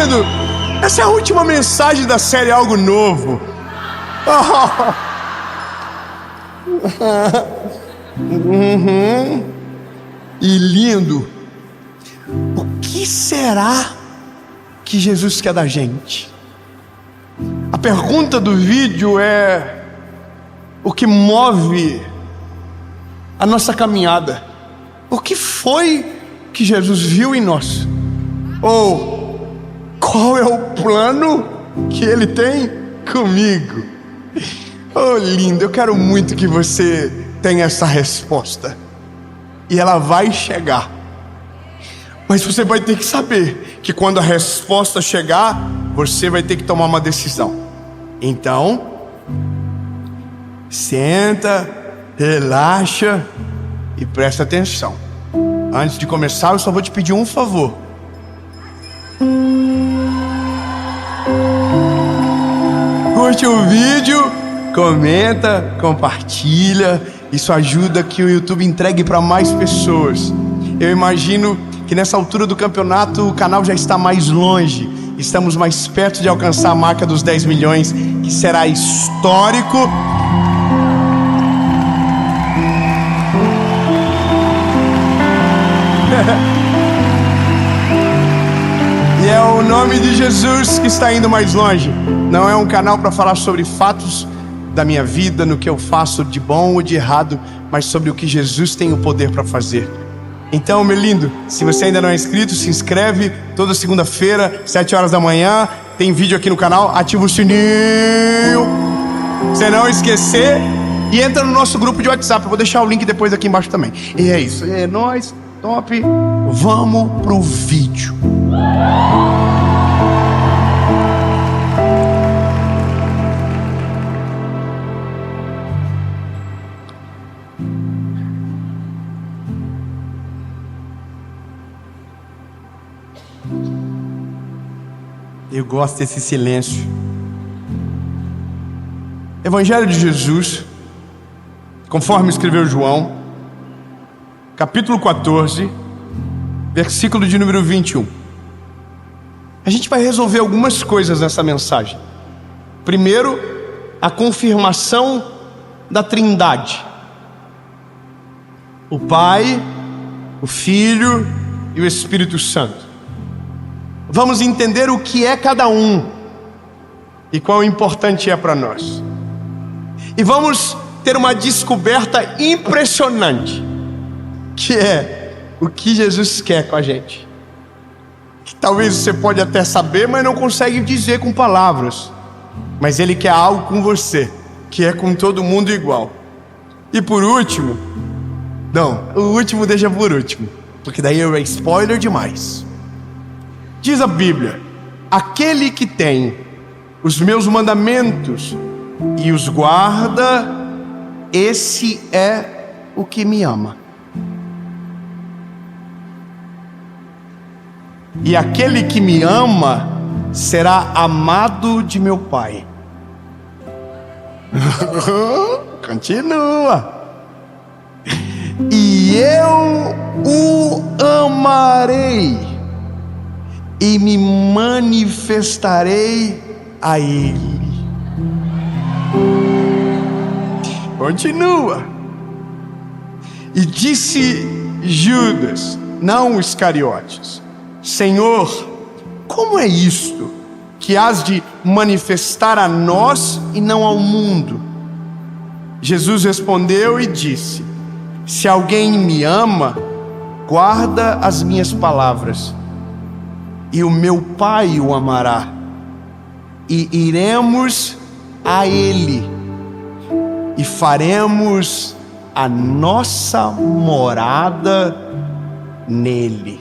lindo! Essa é a última mensagem da série Algo Novo. E lindo. O que será que Jesus quer da gente? A pergunta do vídeo é: o que move a nossa caminhada? O que foi que Jesus viu em nós? Ou qual é o plano que Ele tem comigo? Oh, lindo, eu quero muito que você tenha essa resposta. E ela vai chegar. Mas você vai ter que saber que quando a resposta chegar, você vai ter que tomar uma decisão. Então, senta, relaxa e presta atenção. Antes de começar, eu só vou te pedir um favor. Curte o vídeo, comenta, compartilha. Isso ajuda que o YouTube entregue para mais pessoas. Eu imagino que nessa altura do campeonato o canal já está mais longe. Estamos mais perto de alcançar a marca dos 10 milhões, que será histórico. E é o nome de Jesus que está indo mais longe. Não é um canal para falar sobre fatos da minha vida, no que eu faço de bom ou de errado, mas sobre o que Jesus tem o poder para fazer. Então, meu lindo, se você ainda não é inscrito, se inscreve. Toda segunda-feira, 7 horas da manhã, tem vídeo aqui no canal. Ativa o sininho, você não esquecer. E entra no nosso grupo de WhatsApp. Eu vou deixar o link depois aqui embaixo também. E é isso, é nóis, top. Vamos pro vídeo. Eu gosto desse silêncio. Evangelho de Jesus, conforme escreveu João, capítulo 14, versículo de número 21. A gente vai resolver algumas coisas nessa mensagem. Primeiro, a confirmação da Trindade: o Pai, o Filho e o Espírito Santo. Vamos entender o que é cada um e quão importante é para nós. E vamos ter uma descoberta impressionante, que é o que Jesus quer com a gente. Que talvez você pode até saber, mas não consegue dizer com palavras. Mas Ele quer algo com você, que é com todo mundo igual. E por último, não, o último deixa por último, porque daí é spoiler demais. Diz a Bíblia: aquele que tem os meus mandamentos e os guarda, esse é o que me ama. E aquele que me ama será amado de meu Pai. Continua. E eu o amarei e me manifestarei a Ele. Continua. E disse Judas, não Iscariotes: Senhor, como é isto que hás de manifestar a nós e não ao mundo? Jesus respondeu e disse: se alguém me ama, guarda as minhas palavras, e o meu Pai o amará, e iremos a Ele, e faremos a nossa morada nele.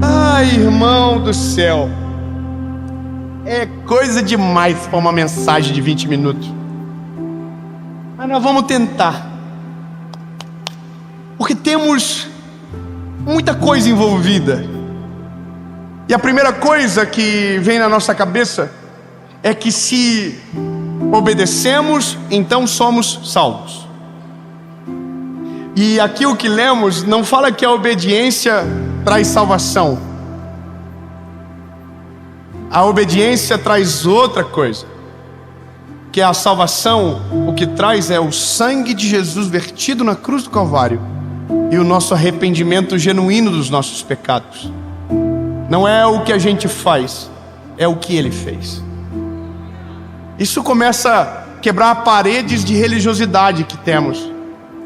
Ai, irmão do céu, é coisa demais para uma mensagem de 20 minutos. Mas nós vamos tentar, porque temos muita coisa envolvida. E a primeira coisa que vem na nossa cabeça é que se obedecemos, então somos salvos. E aqui o que lemos não fala que a obediência traz salvação, A obediência traz outra coisa, que a salvação, o que traz é o sangue de Jesus vertido na cruz do Calvário e o nosso arrependimento genuíno dos nossos pecados. Não é o que a gente faz, é o que Ele fez. Isso começa a quebrar paredes de religiosidade que temos,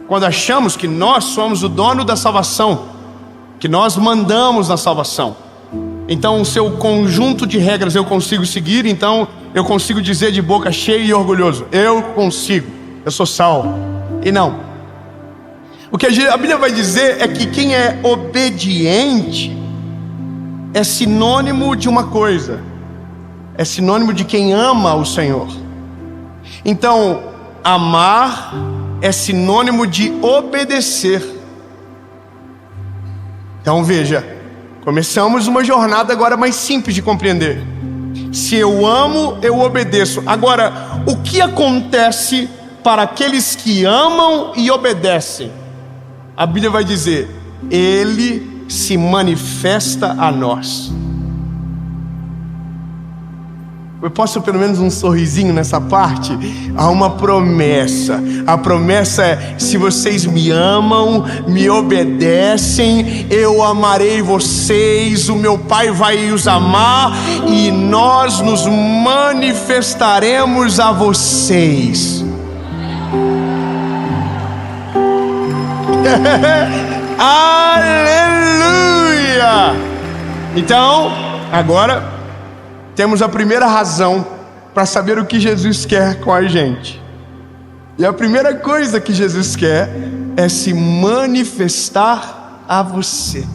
quando achamos que nós somos o dono da salvação, que nós mandamos na salvação. Então o seu conjunto de regras eu consigo seguir, então eu consigo dizer de boca cheia e orgulhoso: eu consigo, eu sou salvo. E não. O que a Bíblia vai dizer é que quem é obediente é sinônimo de uma coisa, é sinônimo de quem ama o Senhor. Então, amar é sinônimo de obedecer. Então veja, começamos uma jornada agora mais simples de compreender. Se eu amo, eu obedeço. Agora, o que acontece para aqueles que amam e obedecem? A Bíblia vai dizer: Ele se manifesta a nós. Eu posso pelo menos um sorrisinho nessa parte? Há uma promessa. A promessa é: se vocês me amam, me obedecem, eu amarei vocês, o meu Pai vai os amar e nós nos manifestaremos a vocês. Aleluia! Então, agora temos a primeira razão para saber o que Jesus quer com a gente. E a primeira coisa que Jesus quer é se manifestar a você.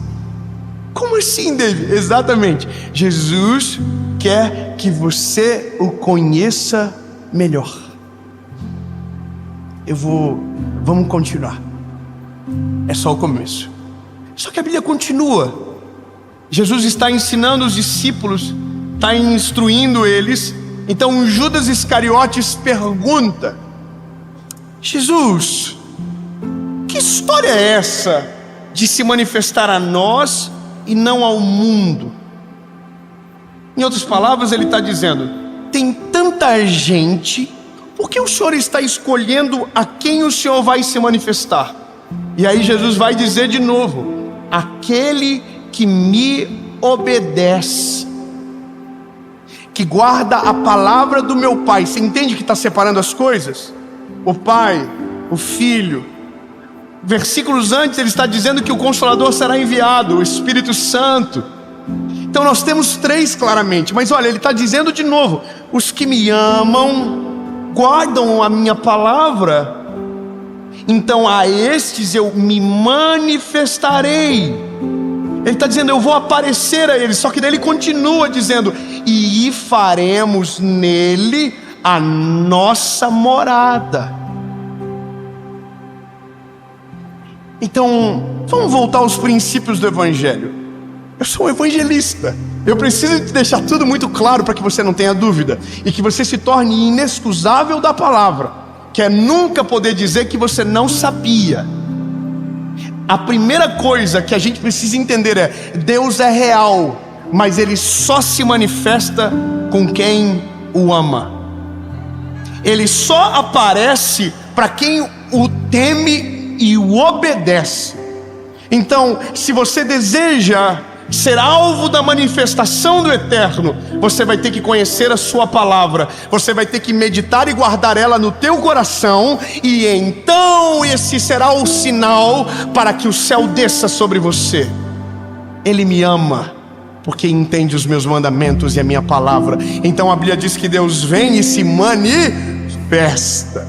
Como assim, David? Exatamente. Jesus quer que você o conheça melhor. Vamos continuar. É só o começo. Só que a Bíblia continua. Jesus está ensinando os discípulos, está instruindo eles. Então Judas Iscariotes pergunta: Jesus, que história é essa de se manifestar a nós e não ao mundo? Em outras palavras, ele está dizendo: tem tanta gente, por que o Senhor está escolhendo a quem o Senhor vai se manifestar? E aí Jesus vai dizer de novo: aquele que me obedece, que guarda a palavra do meu Pai. Você entende que está separando as coisas? O Pai, o Filho. Versículos antes ele está dizendo que o Consolador será enviado, o Espírito Santo. Então nós temos três claramente, mas olha, ele está dizendo de novo: os que me amam, guardam a minha palavra, então a estes eu me manifestarei. Ele está dizendo: eu vou aparecer a eles. Só que daí ele continua dizendo: e faremos nele a nossa morada. Então, vamos voltar aos princípios do Evangelho. Eu sou um evangelista. Eu preciso te deixar tudo muito claro para que você não tenha dúvida e que você se torne inexcusável da palavra, que é nunca poder dizer que você não sabia. A primeira coisa que a gente precisa entender é: Deus é real, mas Ele só se manifesta com quem o ama. Ele só aparece para quem o teme e o obedece. Então, se você deseja ser alvo da manifestação do Eterno, você vai ter que conhecer a sua palavra, você vai ter que meditar e guardar ela no teu coração, e então esse será o sinal para que o céu desça sobre você. Ele me ama porque entende os meus mandamentos e a minha palavra. Então a Bíblia diz que Deus vem e se manifesta.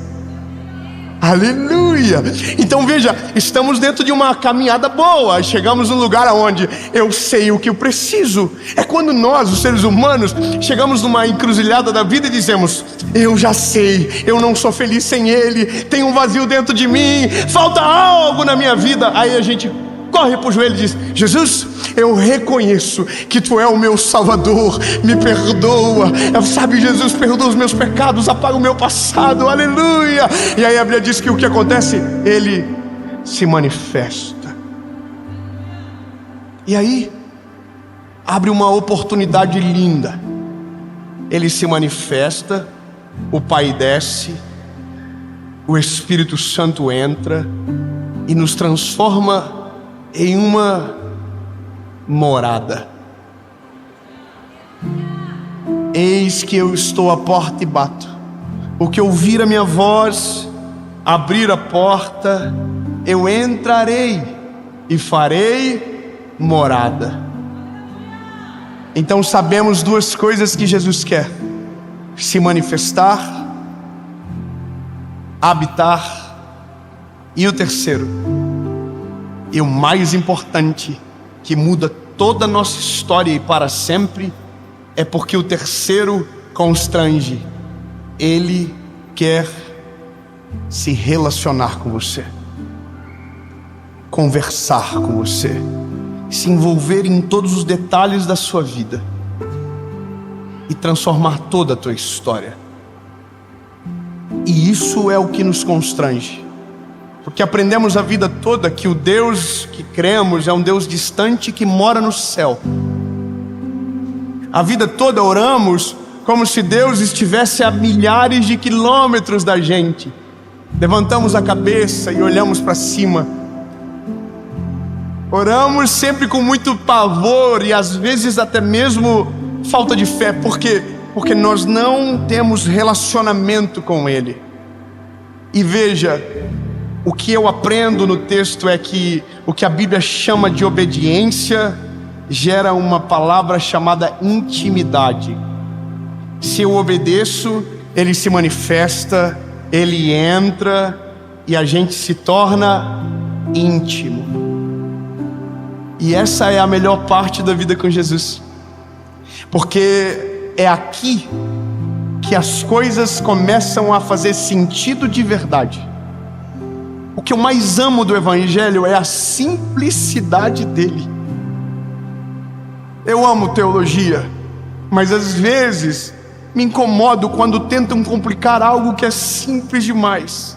Aleluia! Então veja, estamos dentro de uma caminhada boa. Chegamos num lugar onde eu sei o que eu preciso. É quando nós, os seres humanos, chegamos numa encruzilhada da vida e dizemos: eu já sei, eu não sou feliz sem Ele, tem um vazio dentro de mim, falta algo na minha vida. Aí a gente corre para o joelho e diz: Jesus, eu reconheço que Tu é o meu Salvador, me perdoa. Sabe, Jesus, perdoa os meus pecados, apaga o meu passado, aleluia. E aí a Bíblia diz que o que acontece? Ele se manifesta. E aí abre uma oportunidade linda. Ele se manifesta, o Pai desce, o Espírito Santo entra e nos transforma em uma morada. Eis que eu estou à porta e bato. O que ouvir a minha voz, abrir a porta, eu entrarei e farei morada. Então sabemos duas coisas que Jesus quer: se manifestar, habitar, e o terceiro, e o mais importante, que muda toda a nossa história e para sempre, é porque o terceiro constrange. Ele quer se relacionar com você, conversar com você, se envolver em todos os detalhes da sua vida e transformar toda a tua história. E isso é o que nos constrange, porque aprendemos a vida toda que o Deus que cremos é um Deus distante que mora no céu. A vida toda oramos como se Deus estivesse a milhares de quilômetros da gente. Levantamos a cabeça e olhamos para cima. Oramos sempre com muito pavor e às vezes até mesmo falta de fé. Por quê? Porque nós não temos relacionamento com Ele. E veja, o que eu aprendo no texto é que o que a Bíblia chama de obediência gera uma palavra chamada intimidade. Se eu obedeço, Ele se manifesta, Ele entra e a gente se torna íntimo. E essa é a melhor parte da vida com Jesus, porque é aqui que as coisas começam a fazer sentido de verdade. O que eu mais amo do Evangelho é a simplicidade dele. Eu amo teologia, mas às vezes me incomodo quando tentam complicar algo que é simples demais.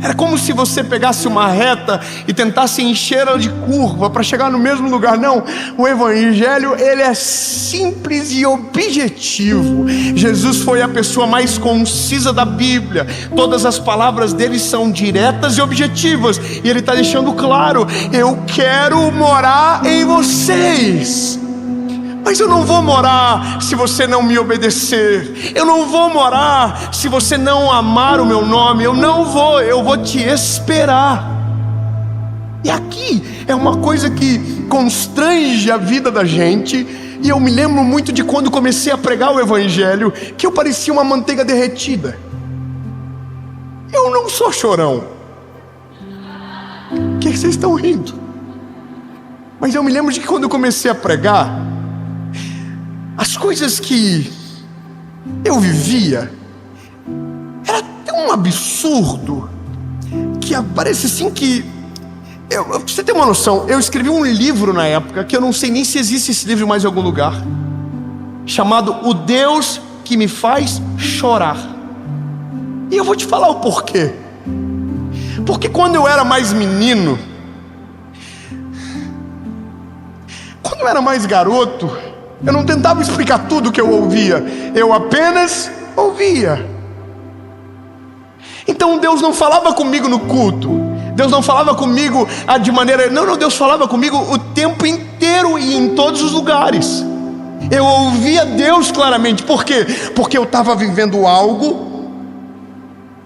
Era como se você pegasse uma reta e tentasse encher ela de curva para chegar no mesmo lugar. Não, o Evangelho, ele é simples e objetivo. Jesus foi a pessoa mais concisa da Bíblia. Todas as palavras dele são diretas e objetivas. E ele está deixando claro: eu quero morar em vocês. Mas eu não vou morar se você não me obedecer. Eu não vou morar se você não amar o meu nome. Eu vou te esperar. E aqui é uma coisa que constrange a vida da gente. E eu me lembro muito de quando comecei a pregar o Evangelho, que eu parecia uma manteiga derretida. Eu não sou chorão. O que vocês estão rindo? Mas eu me lembro de que quando eu comecei a pregar, as coisas que eu vivia era tão absurdo que parece assim que pra você ter uma noção, eu escrevi um livro na época que eu não sei nem se existe esse livro mais em algum lugar, chamado O Deus que Me Faz Chorar. E eu vou te falar o porquê. Porque quando eu era mais menino, quando eu era mais garoto, eu não tentava explicar tudo o que eu ouvia, eu apenas ouvia. Então Deus não falava comigo no culto, Deus não falava comigo de maneira... Não, Deus falava comigo o tempo inteiro e em todos os lugares. Eu ouvia Deus claramente. Por quê? Porque eu estava vivendo algo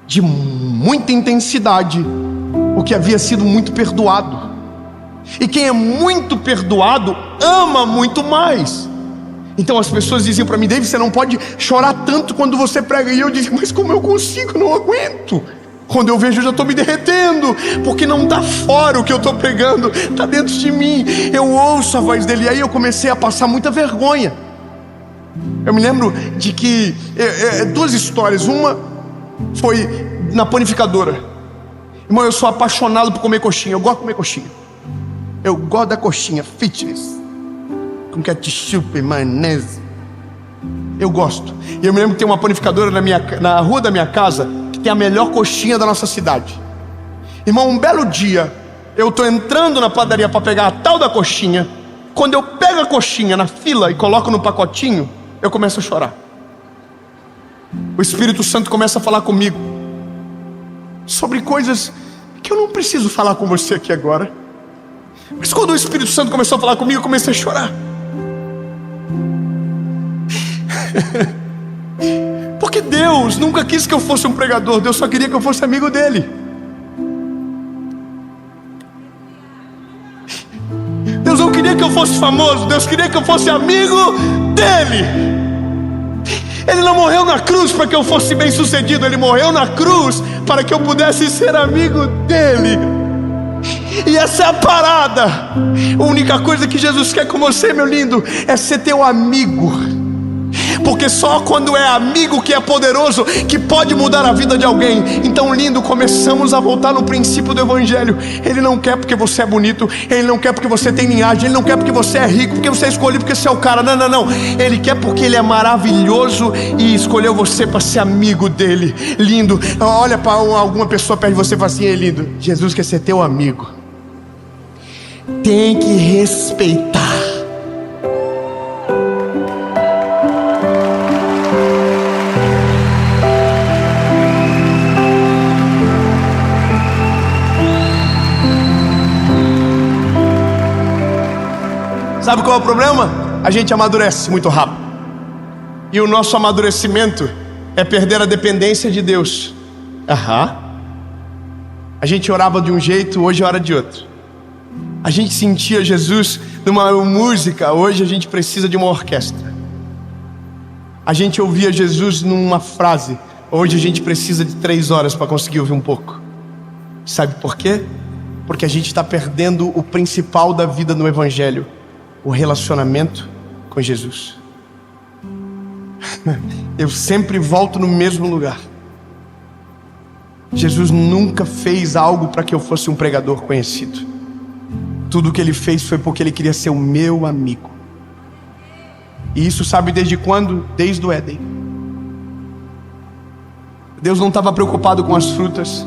de muita intensidade, o que havia sido muito perdoado. E quem é muito perdoado ama muito mais. Então as pessoas diziam para mim: David, você não pode chorar tanto quando você prega. E eu dizia: mas como eu consigo? Eu não aguento. Quando eu vejo, eu já estou me derretendo, porque não está fora o que eu estou pregando, está dentro de mim. Eu ouço a voz dele. E aí eu comecei a passar muita vergonha. Eu me lembro de que duas histórias. Uma foi na panificadora. Irmão, eu sou apaixonado por comer coxinha. Eu gosto de comer coxinha. Eu gosto da coxinha fitness, com ketchup, maionese. Eu gosto. E eu me lembro que tem uma panificadora na rua da minha casa que tem a melhor coxinha da nossa cidade. Irmão, um belo dia eu estou entrando na padaria para pegar a tal da coxinha. Quando eu pego a coxinha na fila e coloco no pacotinho, eu começo a chorar. o Espírito Santo começa a falar comigo sobre coisas que eu não preciso falar com você aqui agora. Mas quando o Espírito Santo começou a falar comigo, eu comecei a chorar. Porque Deus nunca quis que eu fosse um pregador, Deus só queria que eu fosse amigo dele. Deus não queria que eu fosse famoso, Deus queria que eu fosse amigo dele. Ele não morreu na cruz para que eu fosse bem sucedido, ele morreu na cruz para que eu pudesse ser amigo dele. E essa é a parada. A única coisa que Jesus quer com você, meu lindo, é ser teu amigo. Porque só quando é amigo que é poderoso, que pode mudar a vida de alguém. Então, lindo, começamos a voltar no princípio do Evangelho. Ele não quer porque você é bonito, ele não quer porque você tem linhagem, ele não quer porque você é rico, porque você é escolhido, porque você é o cara. Não, não, não. Ele quer porque ele é maravilhoso e escolheu você para ser amigo dele. Lindo, olha para alguma pessoa perto de você e fala assim: ei, lindo, Jesus quer ser teu amigo. Tem que respeitar. Sabe qual é o problema? A gente amadurece muito rápido. E o nosso amadurecimento é perder a dependência de Deus. A gente orava de um jeito, hoje ora de outro. A gente sentia Jesus numa música, hoje a gente precisa de uma orquestra. A gente ouvia Jesus numa frase, hoje a gente precisa de 3 horas para conseguir ouvir um pouco. Sabe por quê? Porque a gente está perdendo o principal da vida no Evangelho: o relacionamento com Jesus. Eu sempre volto no mesmo lugar. Jesus nunca fez algo para que eu fosse um pregador conhecido. Tudo o que ele fez foi porque ele queria ser o meu amigo. E isso sabe desde quando? Desde o Éden. Deus não estava preocupado com as frutas.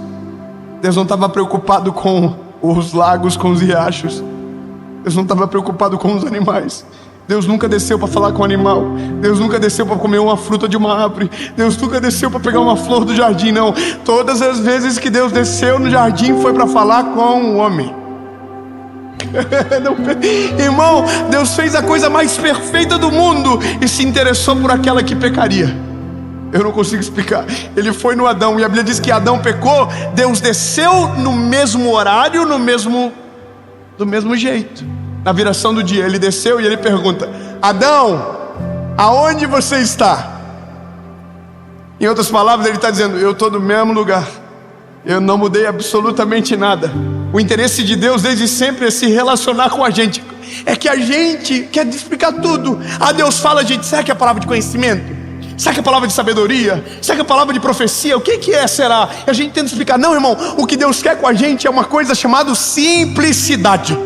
Deus não estava preocupado com os lagos, com os riachos. Deus não estava preocupado com os animais. Deus nunca desceu para falar com o animal. Deus nunca desceu para comer uma fruta de uma árvore. Deus nunca desceu para pegar uma flor do jardim, não. Todas as vezes que Deus desceu no jardim foi para falar com o homem. Irmão, Deus fez a coisa mais perfeita do mundo e se interessou por aquela que pecaria. Eu não consigo explicar. Ele foi no Adão, e a Bíblia diz que Adão pecou. Deus desceu no mesmo horário, do mesmo jeito. Na viração do dia, ele desceu e ele pergunta: Adão, aonde você está? Em outras palavras, ele está dizendo: eu estou no mesmo lugar. Eu não mudei absolutamente nada. O interesse de Deus desde sempre é se relacionar com a gente. É que a gente quer explicar tudo. Deus fala, a gente, será que é a palavra de conhecimento? Será que é a palavra de sabedoria? Será que é a palavra de profecia? O que é, será? E a gente tenta explicar. Não, irmão, o que Deus quer com a gente é uma coisa chamada simplicidade.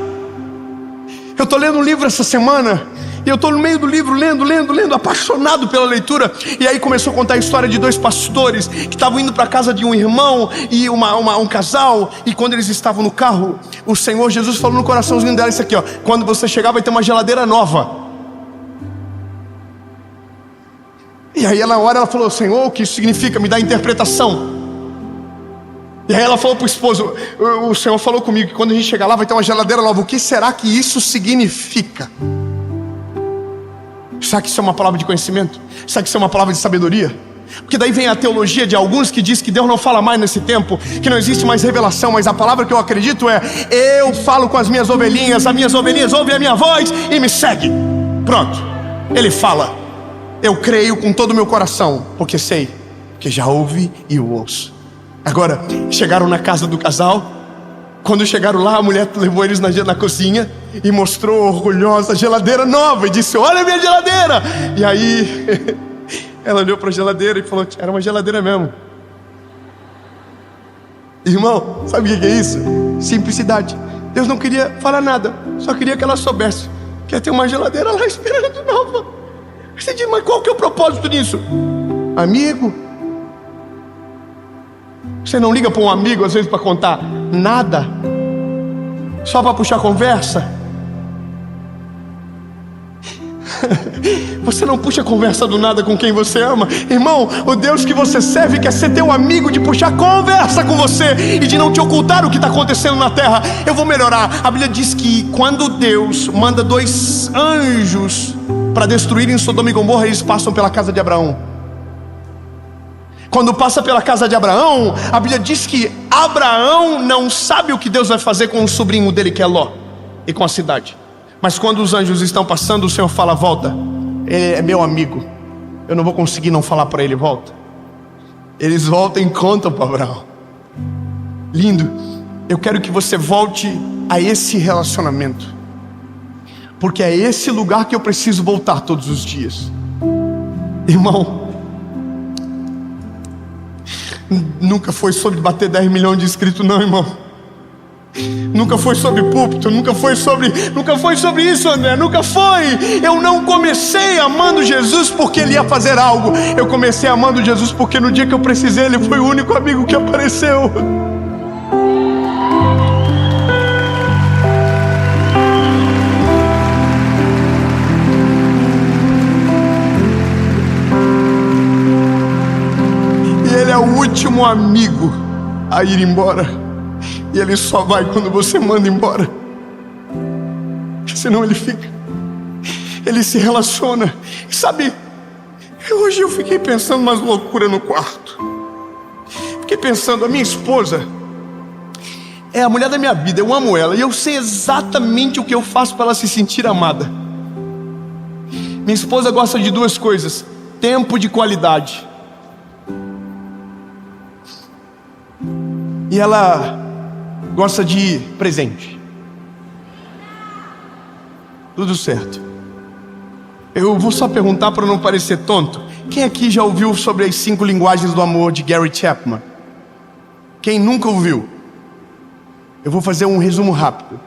Eu estou lendo um livro essa semana, e eu estou no meio do livro, lendo, apaixonado pela leitura. E aí começou a contar a história de 2 pastores que estavam indo para a casa de um irmão e um casal. E quando eles estavam no carro, o Senhor Jesus falou no coraçãozinho dela isso aqui, ó: quando você chegar vai ter uma geladeira nova. E aí na hora ela falou: Senhor, o que isso significa? Me dá a interpretação. E aí ela falou para o esposo: o Senhor falou comigo que quando a gente chegar lá vai ter uma geladeira nova. O que será que isso significa? Será que isso é uma palavra de conhecimento? Será que isso é uma palavra de sabedoria? Porque daí vem a teologia de alguns que diz que Deus não fala mais nesse tempo, que não existe mais revelação. Mas a palavra que eu acredito é: eu falo com as minhas ovelhinhas ouvem a minha voz e me seguem. Pronto, ele fala. Eu creio com todo o meu coração, porque sei que já ouvi e o ouço. Agora, chegaram na casa do casal. Quando chegaram lá, a mulher levou eles na cozinha e mostrou orgulhosa a geladeira nova e disse: olha a minha geladeira. E aí ela olhou para a geladeira e falou que era uma geladeira mesmo. Irmão, sabe o que é isso? Simplicidade. Deus não queria falar nada, só queria que ela soubesse que ia ter uma geladeira lá esperando nova. Você diz: mas qual que é o propósito disso? Amigo. Você não liga para um amigo às vezes para contar nada, só para puxar conversa? Você não puxa conversa do nada com quem você ama. Irmão, o Deus que você serve quer ser teu amigo, de puxar conversa com você e de não te ocultar o que está acontecendo na terra. Eu vou melhorar. A Bíblia diz que quando Deus manda 2 anjos para destruírem Sodoma e Gomorra, eles passam pela casa de Abraão. Quando passa pela casa de Abraão, a Bíblia diz que Abraão não sabe o que Deus vai fazer com o sobrinho dele, que é Ló, e com a cidade. Mas quando os anjos estão passando, o Senhor fala: volta, ele é meu amigo, eu não vou conseguir não falar para ele, volta. Eles voltam e contam para Abraão. Lindo. Eu quero que você volte a esse relacionamento, porque é esse lugar que eu preciso voltar todos os dias. Irmão, nunca foi sobre bater 10 milhões de inscritos, não, irmão. Nunca foi sobre púlpito, nunca foi sobre isso, André, nunca foi. Eu não comecei amando Jesus porque Ele ia fazer algo. Eu comecei amando Jesus porque no dia que eu precisei, Ele foi o único amigo que apareceu. E Ele é o último amigo a ir embora. E Ele só vai quando você manda embora, senão Ele fica. Ele se relaciona. Sabe, hoje eu fiquei pensando umas loucuras no quarto. Fiquei pensando, a minha esposa é a mulher da minha vida, eu amo ela, e eu sei exatamente o que eu faço para ela se sentir amada. Minha esposa gosta de 2 coisas: tempo de qualidade. E ela gosta de presente. Tudo certo. Eu vou só perguntar para não parecer tonto. Quem aqui já ouviu sobre as 5 linguagens do amor de Gary Chapman? Quem nunca ouviu? Eu vou fazer um resumo rápido.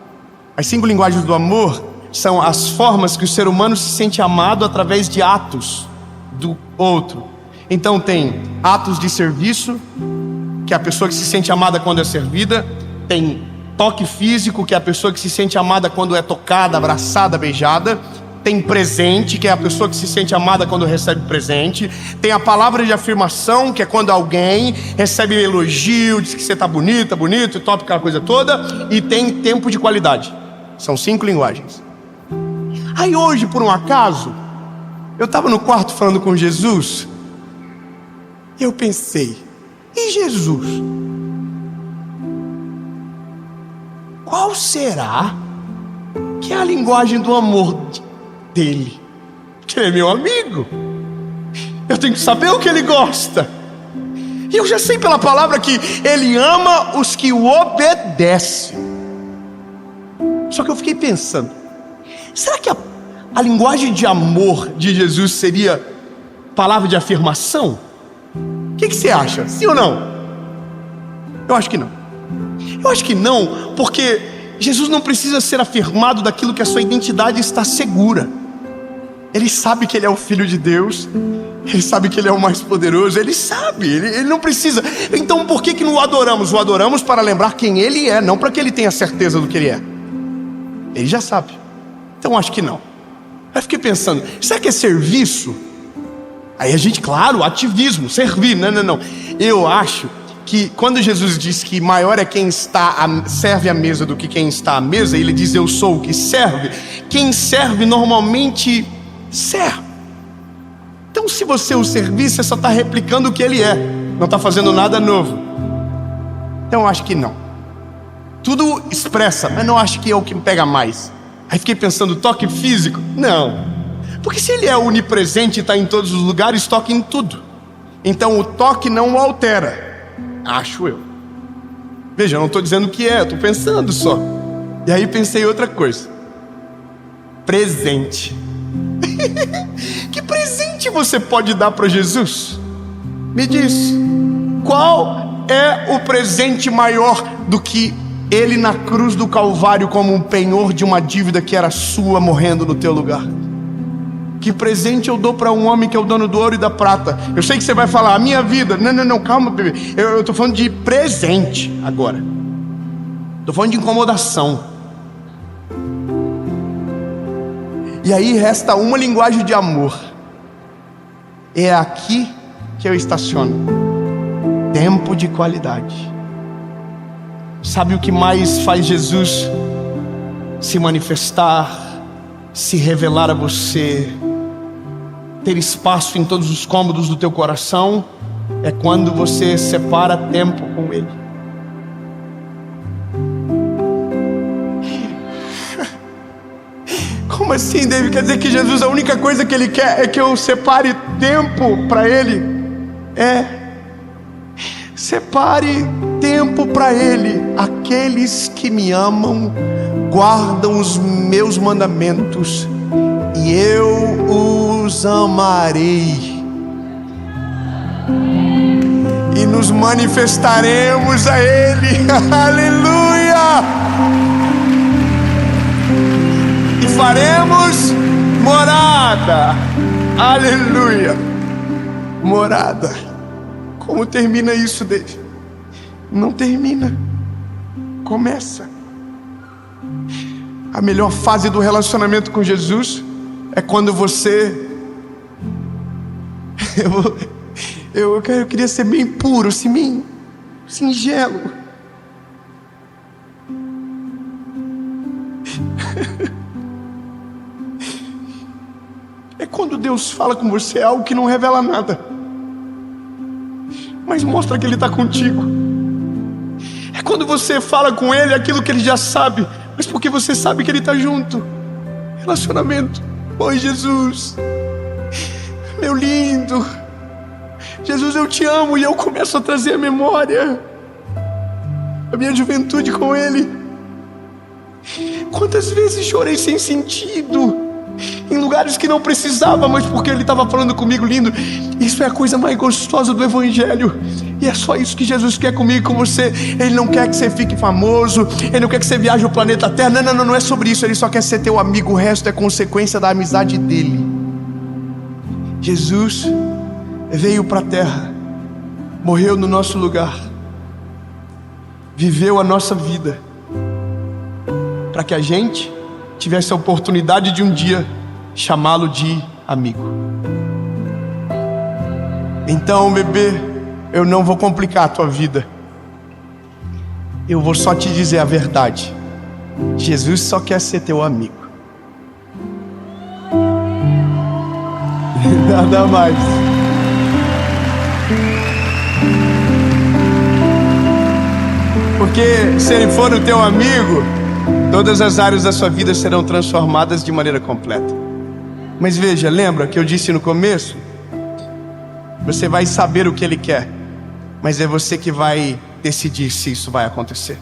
As 5 linguagens do amor são as formas que o ser humano se sente amado através de atos do outro. Então tem atos de serviço, que é a pessoa que se sente amada quando é servida. Tem toque físico, que é a pessoa que se sente amada quando é tocada, abraçada, beijada. Tem presente, que é a pessoa que se sente amada quando recebe presente. Tem a palavra de afirmação, que é quando alguém recebe elogio, diz que você está bonita, bonito, top, aquela coisa toda. E tem tempo de qualidade. São 5 linguagens. Aí hoje, por um acaso, eu estava no quarto falando com Jesus, e eu pensei: e Jesus? Qual será que é a linguagem do amor dele? Que ele é meu amigo, eu tenho que saber o que ele gosta. E eu já sei pela palavra que ele ama os que o obedecem. Só que eu fiquei pensando, será que a linguagem de amor de Jesus seria palavra de afirmação? O que você acha? Sim ou não? Eu acho que não. Eu acho que não, porque Jesus não precisa ser afirmado daquilo que a sua identidade está segura. Ele sabe que Ele é o Filho de Deus, Ele sabe que Ele é o mais poderoso, Ele sabe, Ele não precisa. Então por que o adoramos? O adoramos para lembrar quem Ele é, não para que Ele tenha certeza do que Ele é. Ele já sabe. Então acho que não. Aí fiquei pensando, será que é serviço? Aí a gente, claro, ativismo, servir, não. Eu acho que quando Jesus diz que maior é quem serve à mesa do que quem está à mesa, Ele diz: eu sou o que serve. Quem serve normalmente serve. Então se você o servir, você só está replicando o que Ele é, não está fazendo nada novo. Então eu acho que não. Tudo expressa, mas não acho que é o que me pega mais. Aí fiquei pensando, toque físico? Não, porque se Ele é onipresente e está em todos os lugares, toca em tudo. Então o toque não o altera, acho eu. Veja, eu não estou dizendo que eu estou pensando só. E aí pensei outra coisa: presente. Que presente você pode dar para Jesus? Me diz, qual é o presente maior do que Ele na cruz do Calvário, como um penhor de uma dívida que era sua, morrendo no teu lugar? Que presente eu dou para um homem que é o dono do ouro e da prata? Eu sei que você vai falar, a minha vida. Não, calma, bebê. Eu estou falando de presente agora. Estou falando de incomodação. E aí resta uma linguagem de amor. É aqui que eu estaciono. Tempo de qualidade. Sabe o que mais faz Jesus se manifestar, se revelar a você, ter espaço em todos os cômodos do teu coração? É quando você separa tempo com Ele. Como assim, David? Quer dizer que Jesus, a única coisa que Ele quer é que eu separe tempo para Ele? Separe tempo para Ele. Aqueles que me amam guardam os meus mandamentos, e eu os amarei, e nos manifestaremos a Ele. Aleluia! E faremos morada. Aleluia! Morada. Como termina isso, David? Não termina, começa. A melhor fase do relacionamento com Jesus é quando você... Eu queria ser bem puro, assim, bem singelo. É quando Deus fala com você algo que não revela nada, mas mostra que Ele está contigo. É quando você fala com Ele aquilo que Ele já sabe, mas porque você sabe que Ele está junto. Relacionamento. Oi, Jesus, meu lindo, Jesus, eu te amo. E eu começo a trazer a memória a minha juventude com Ele. Quantas vezes chorei sem sentido, em lugares que não precisava, mas porque Ele estava falando comigo. Lindo, isso é a coisa mais gostosa do Evangelho. E é só isso que Jesus quer comigo, com você. Ele não quer que você fique famoso, Ele não quer que você viaje o planeta Terra. Não é sobre isso. Ele só quer ser teu amigo. O resto é consequência da amizade dEle. Jesus veio para a terra, morreu no nosso lugar, viveu a nossa vida, para que a gente tivesse a oportunidade de um dia chamá-lo de amigo. Então, bebê, eu não vou complicar a tua vida, eu vou só te dizer a verdade. Jesus só quer ser teu amigo. Nada mais. Porque se Ele for o teu amigo, todas as áreas da sua vida serão transformadas de maneira completa. Mas veja, lembra que eu disse no começo? Você vai saber o que Ele quer, mas é você que vai decidir se isso vai acontecer.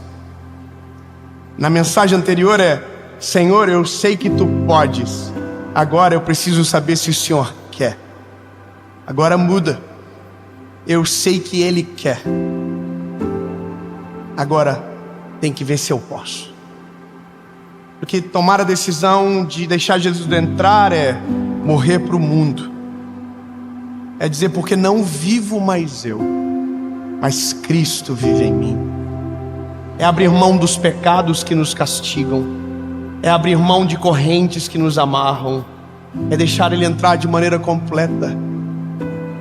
Na mensagem anterior Senhor, eu sei que Tu podes. Agora eu preciso saber se o Senhor quer. Agora muda. Eu sei que Ele quer. Agora tem que ver se eu posso. Porque tomar a decisão de deixar Jesus entrar é morrer para o mundo. É dizer, porque não vivo mais eu, mas Cristo vive em mim. É abrir mão dos pecados que nos castigam. É abrir mão de correntes que nos amarram. É deixar Ele entrar de maneira completa,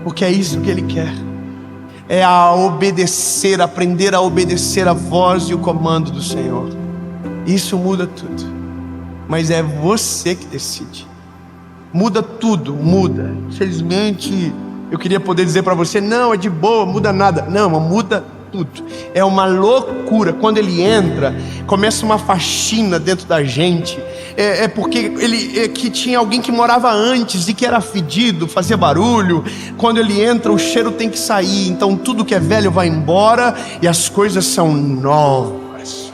porque é isso que Ele quer. É a obedecer, aprender a obedecer a voz e o comando do Senhor. Isso muda tudo, mas é você que decide. Muda tudo, muda. Infelizmente, eu queria poder dizer para você, não, é de boa, muda nada. Não, muda tudo. É uma loucura. Quando Ele entra, começa uma faxina dentro da gente. É porque que tinha alguém que morava antes e que era fedido, fazia barulho. Quando Ele entra, o cheiro tem que sair. Então tudo que é velho vai embora e as coisas são novas.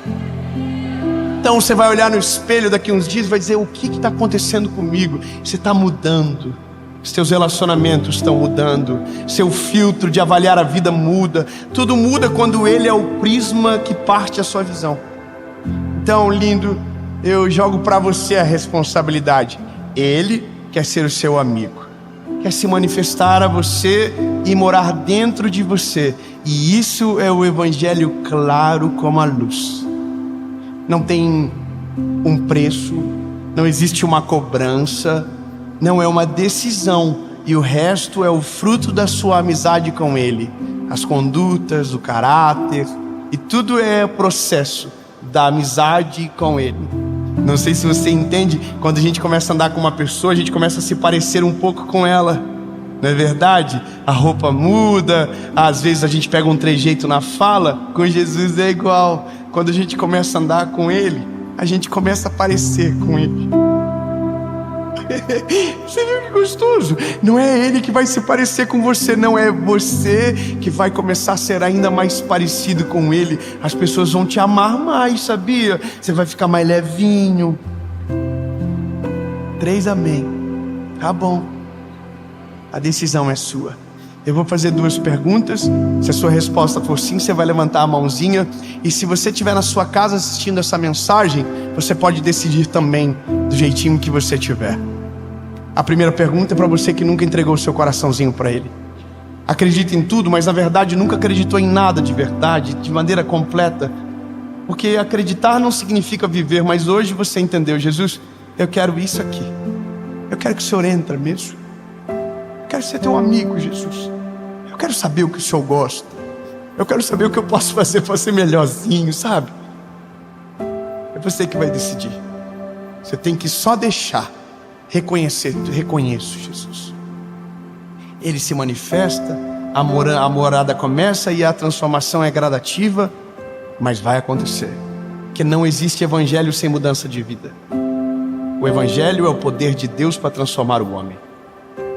Então você vai olhar no espelho daqui uns dias e vai dizer, o que está acontecendo comigo? Você está mudando. Seus relacionamentos estão mudando. Seu filtro de avaliar a vida muda. Tudo muda quando Ele é o prisma que parte a sua visão. Então, lindo, eu jogo para você a responsabilidade. Ele quer ser o seu amigo, quer se manifestar a você e morar dentro de você. E isso é o Evangelho claro como a luz. Não tem um preço, não existe uma cobrança, não é uma decisão, e o resto é o fruto da sua amizade com Ele. As condutas, o caráter, e tudo é processo da amizade com Ele. Não sei se você entende, quando a gente começa a andar com uma pessoa, a gente começa a se parecer um pouco com ela. Não é verdade? A roupa muda, às vezes a gente pega um trejeito na fala. Com Jesus é igual. Quando a gente começa a andar com Ele, a gente começa a parecer com Ele. Você viu que gostoso? Não é Ele que vai se parecer com você, não, é você que vai começar a ser ainda mais parecido com Ele. As pessoas vão te amar mais, sabia? Você vai ficar mais levinho. 3 amém. Tá bom. A decisão é sua. Eu vou fazer 2 perguntas. Se a sua resposta for sim, você vai levantar a mãozinha. E se você estiver na sua casa assistindo essa mensagem, você pode decidir também do jeitinho que você tiver. A primeira pergunta é para você que nunca entregou o seu coraçãozinho para Ele. Acredita em tudo, mas na verdade nunca acreditou em nada de verdade, de maneira completa. Porque acreditar não significa viver, mas hoje você entendeu: Jesus, eu quero isso aqui. Eu quero que o Senhor entre mesmo. Eu quero ser teu amigo, Jesus. Eu quero saber o que o Senhor gosta. Eu quero saber o que eu posso fazer para ser melhorzinho, sabe? É você que vai decidir. Você tem que só deixar. Reconhecer. Reconheço, Jesus. Ele se manifesta, a morada começa e a transformação é gradativa, mas vai acontecer. Porque não existe evangelho sem mudança de vida. O evangelho é o poder de Deus para transformar o homem.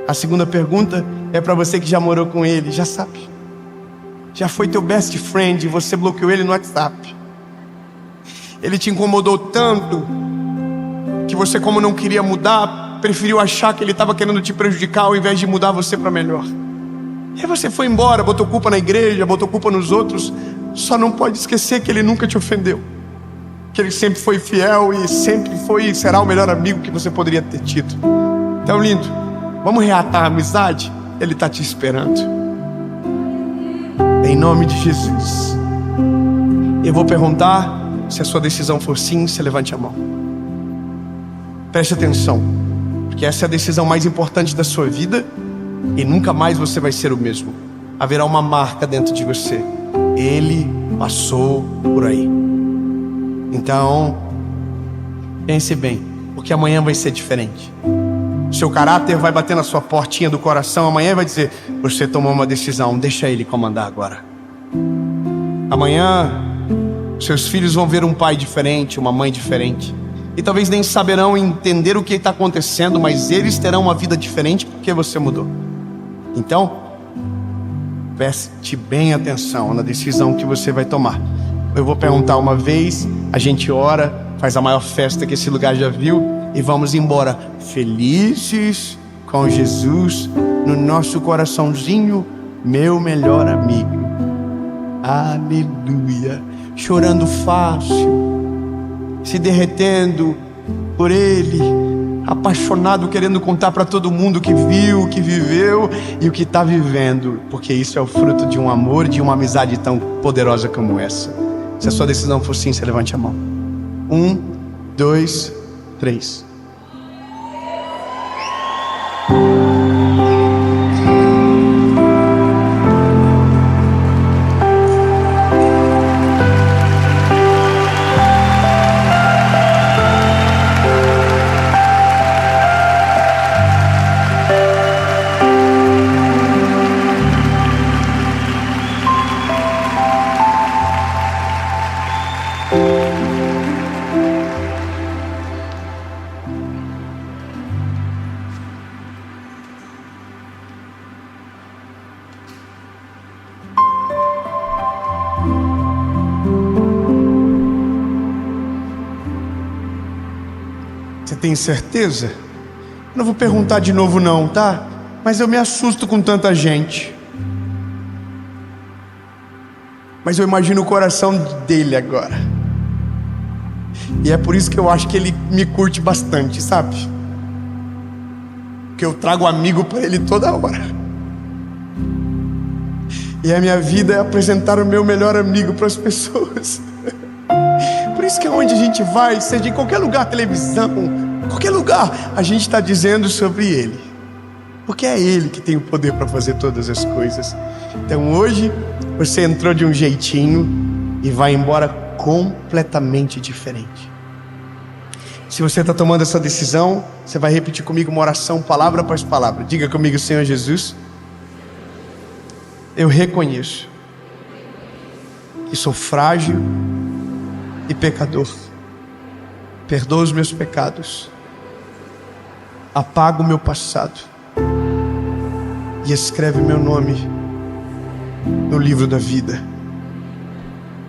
A segunda pergunta é para você que já morou com Ele, já sabe. Já foi teu best friend e você bloqueou ele no WhatsApp. Ele te incomodou tanto que você, como não queria mudar, preferiu achar que ele estava querendo te prejudicar ao invés de mudar você para melhor. E aí você foi embora, botou culpa na igreja, botou culpa nos outros. Só não pode esquecer que ele nunca te ofendeu, que ele sempre foi fiel e sempre foi e será o melhor amigo que você poderia ter tido. Então, lindo, vamos reatar a amizade? Ele está te esperando. Em nome de Jesus. Eu vou perguntar. Se a sua decisão for sim, você levante a mão. Preste atenção, porque essa é a decisão mais importante da sua vida. E nunca mais você vai ser o mesmo. Haverá uma marca dentro de você. Ele passou por aí. Então, pense bem, porque amanhã vai ser diferente. Seu caráter vai bater na sua portinha do coração amanhã e vai dizer: você tomou uma decisão, deixa Ele comandar agora. Amanhã seus filhos vão ver um pai diferente, uma mãe diferente. E talvez nem saberão entender o que está acontecendo, mas eles terão uma vida diferente porque você mudou. Então, preste bem atenção na decisão que você vai tomar. Eu vou perguntar uma vez, a gente ora, faz a maior festa que esse lugar já viu e vamos embora felizes com Jesus no nosso coraçãozinho, meu melhor amigo. Aleluia. Chorando fácil, se derretendo por Ele, apaixonado, querendo contar para todo mundo o que viu, o que viveu e o que está vivendo, porque isso é o fruto de um amor, de uma amizade tão poderosa como essa. Se a sua decisão for sim, você levante a mão. 1, 2, 3. Você tem certeza? Não vou perguntar de novo não, tá? Mas eu me assusto com tanta gente. Mas eu imagino o coração dele agora. E é por isso que eu acho que ele me curte bastante, sabe? Porque eu trago amigo para ele toda hora. E a minha vida é apresentar o meu melhor amigo para as pessoas. Por isso que onde a gente vai, seja em qualquer lugar, televisão, qualquer lugar, a gente está dizendo sobre Ele, porque é Ele que tem o poder para fazer todas as coisas. Então hoje você entrou de um jeitinho e vai embora completamente diferente. Se você está tomando essa decisão, você vai repetir comigo uma oração, palavra após palavra. Diga comigo: Senhor Jesus, eu reconheço que sou frágil e pecador. Perdoa os meus pecados, apaga o meu passado e escreve meu nome no livro da vida.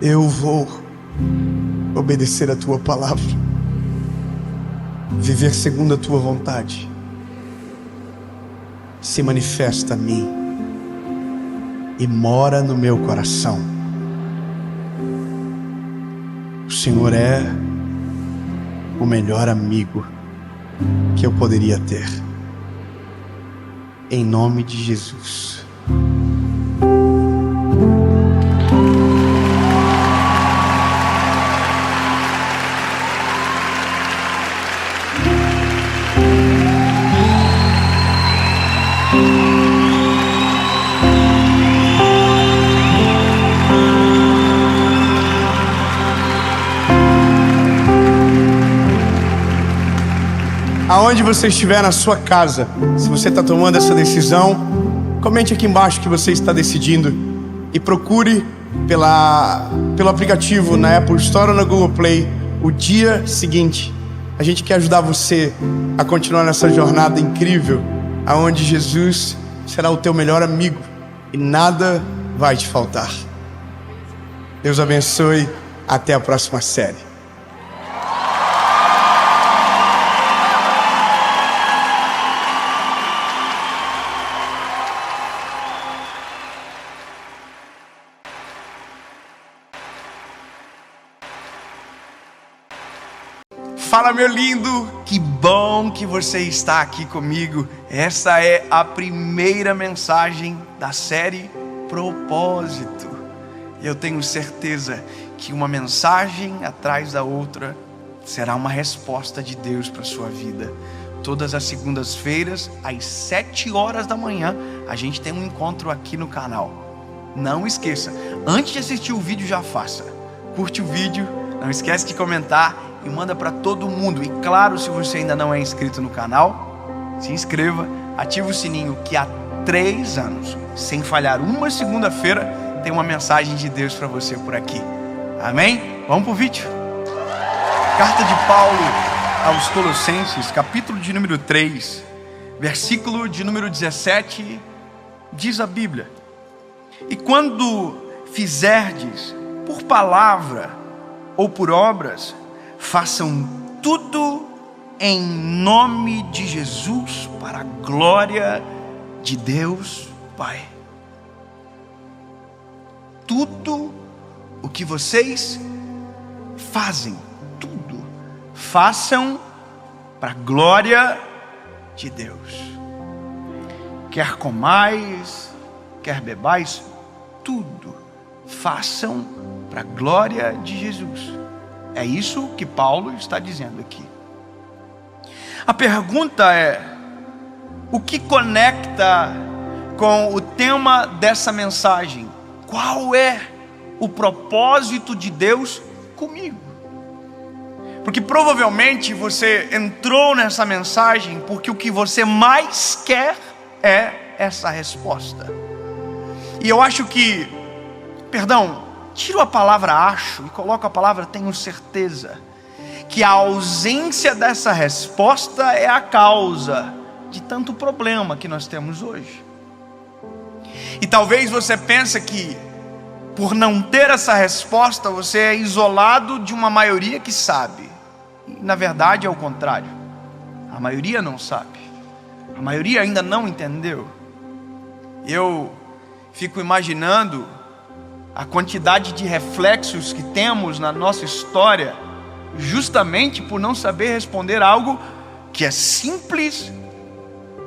Eu vou obedecer a tua palavra, viver segundo a tua vontade. Se manifesta a mim e mora no meu coração. O Senhor é o melhor amigo que eu poderia ter. Em nome de Jesus. Aonde você estiver na sua casa, se você está tomando essa decisão, comente aqui embaixo que você está decidindo e procure pelo aplicativo na Apple Store ou na Google Play o dia seguinte. A gente quer ajudar você a continuar nessa jornada incrível, aonde Jesus será o teu melhor amigo e nada vai te faltar. Deus abençoe. Até a próxima série. Fala, meu lindo, que bom que você está aqui comigo. Essa é a primeira mensagem da série Propósito. Eu tenho certeza que uma mensagem atrás da outra será uma resposta de Deus para a sua vida. Todas as segundas-feiras, às 7 horas da manhã, a gente tem um encontro aqui no canal. Não esqueça, antes de assistir o vídeo, já faça. Curte o vídeo, não esquece de comentar e manda para todo mundo. E claro, se você ainda não é inscrito no canal, se inscreva, ativa o sininho, que há 3 anos, sem falhar uma segunda-feira, tem uma mensagem de Deus para você por aqui. Amém? Vamos pro vídeo. Carta de Paulo aos Colossenses, capítulo de número 3, versículo de número 17, diz a Bíblia: e quando fizerdes por palavra ou por obras, façam tudo em nome de Jesus, para a glória de Deus Pai. Tudo o que vocês fazem, tudo, façam para a glória de Deus. Quer comais, quer bebais, tudo façam para a glória de Jesus. É isso que Paulo está dizendo aqui. A pergunta é: o que conecta com o tema dessa mensagem? Qual é o propósito de Deus comigo? Porque provavelmente você entrou nessa mensagem porque o que você mais quer é essa resposta. E eu acho que, tiro a palavra acho e coloco a palavra tenho certeza, que a ausência dessa resposta é a causa de tanto problema que nós temos hoje. E talvez você pense que por não ter essa resposta, você é isolado de uma maioria que sabe. E na verdade é o contrário. A maioria não sabe. A maioria ainda não entendeu. Eu fico imaginando a quantidade de reflexos que temos na nossa história, justamente por não saber responder algo que é simples,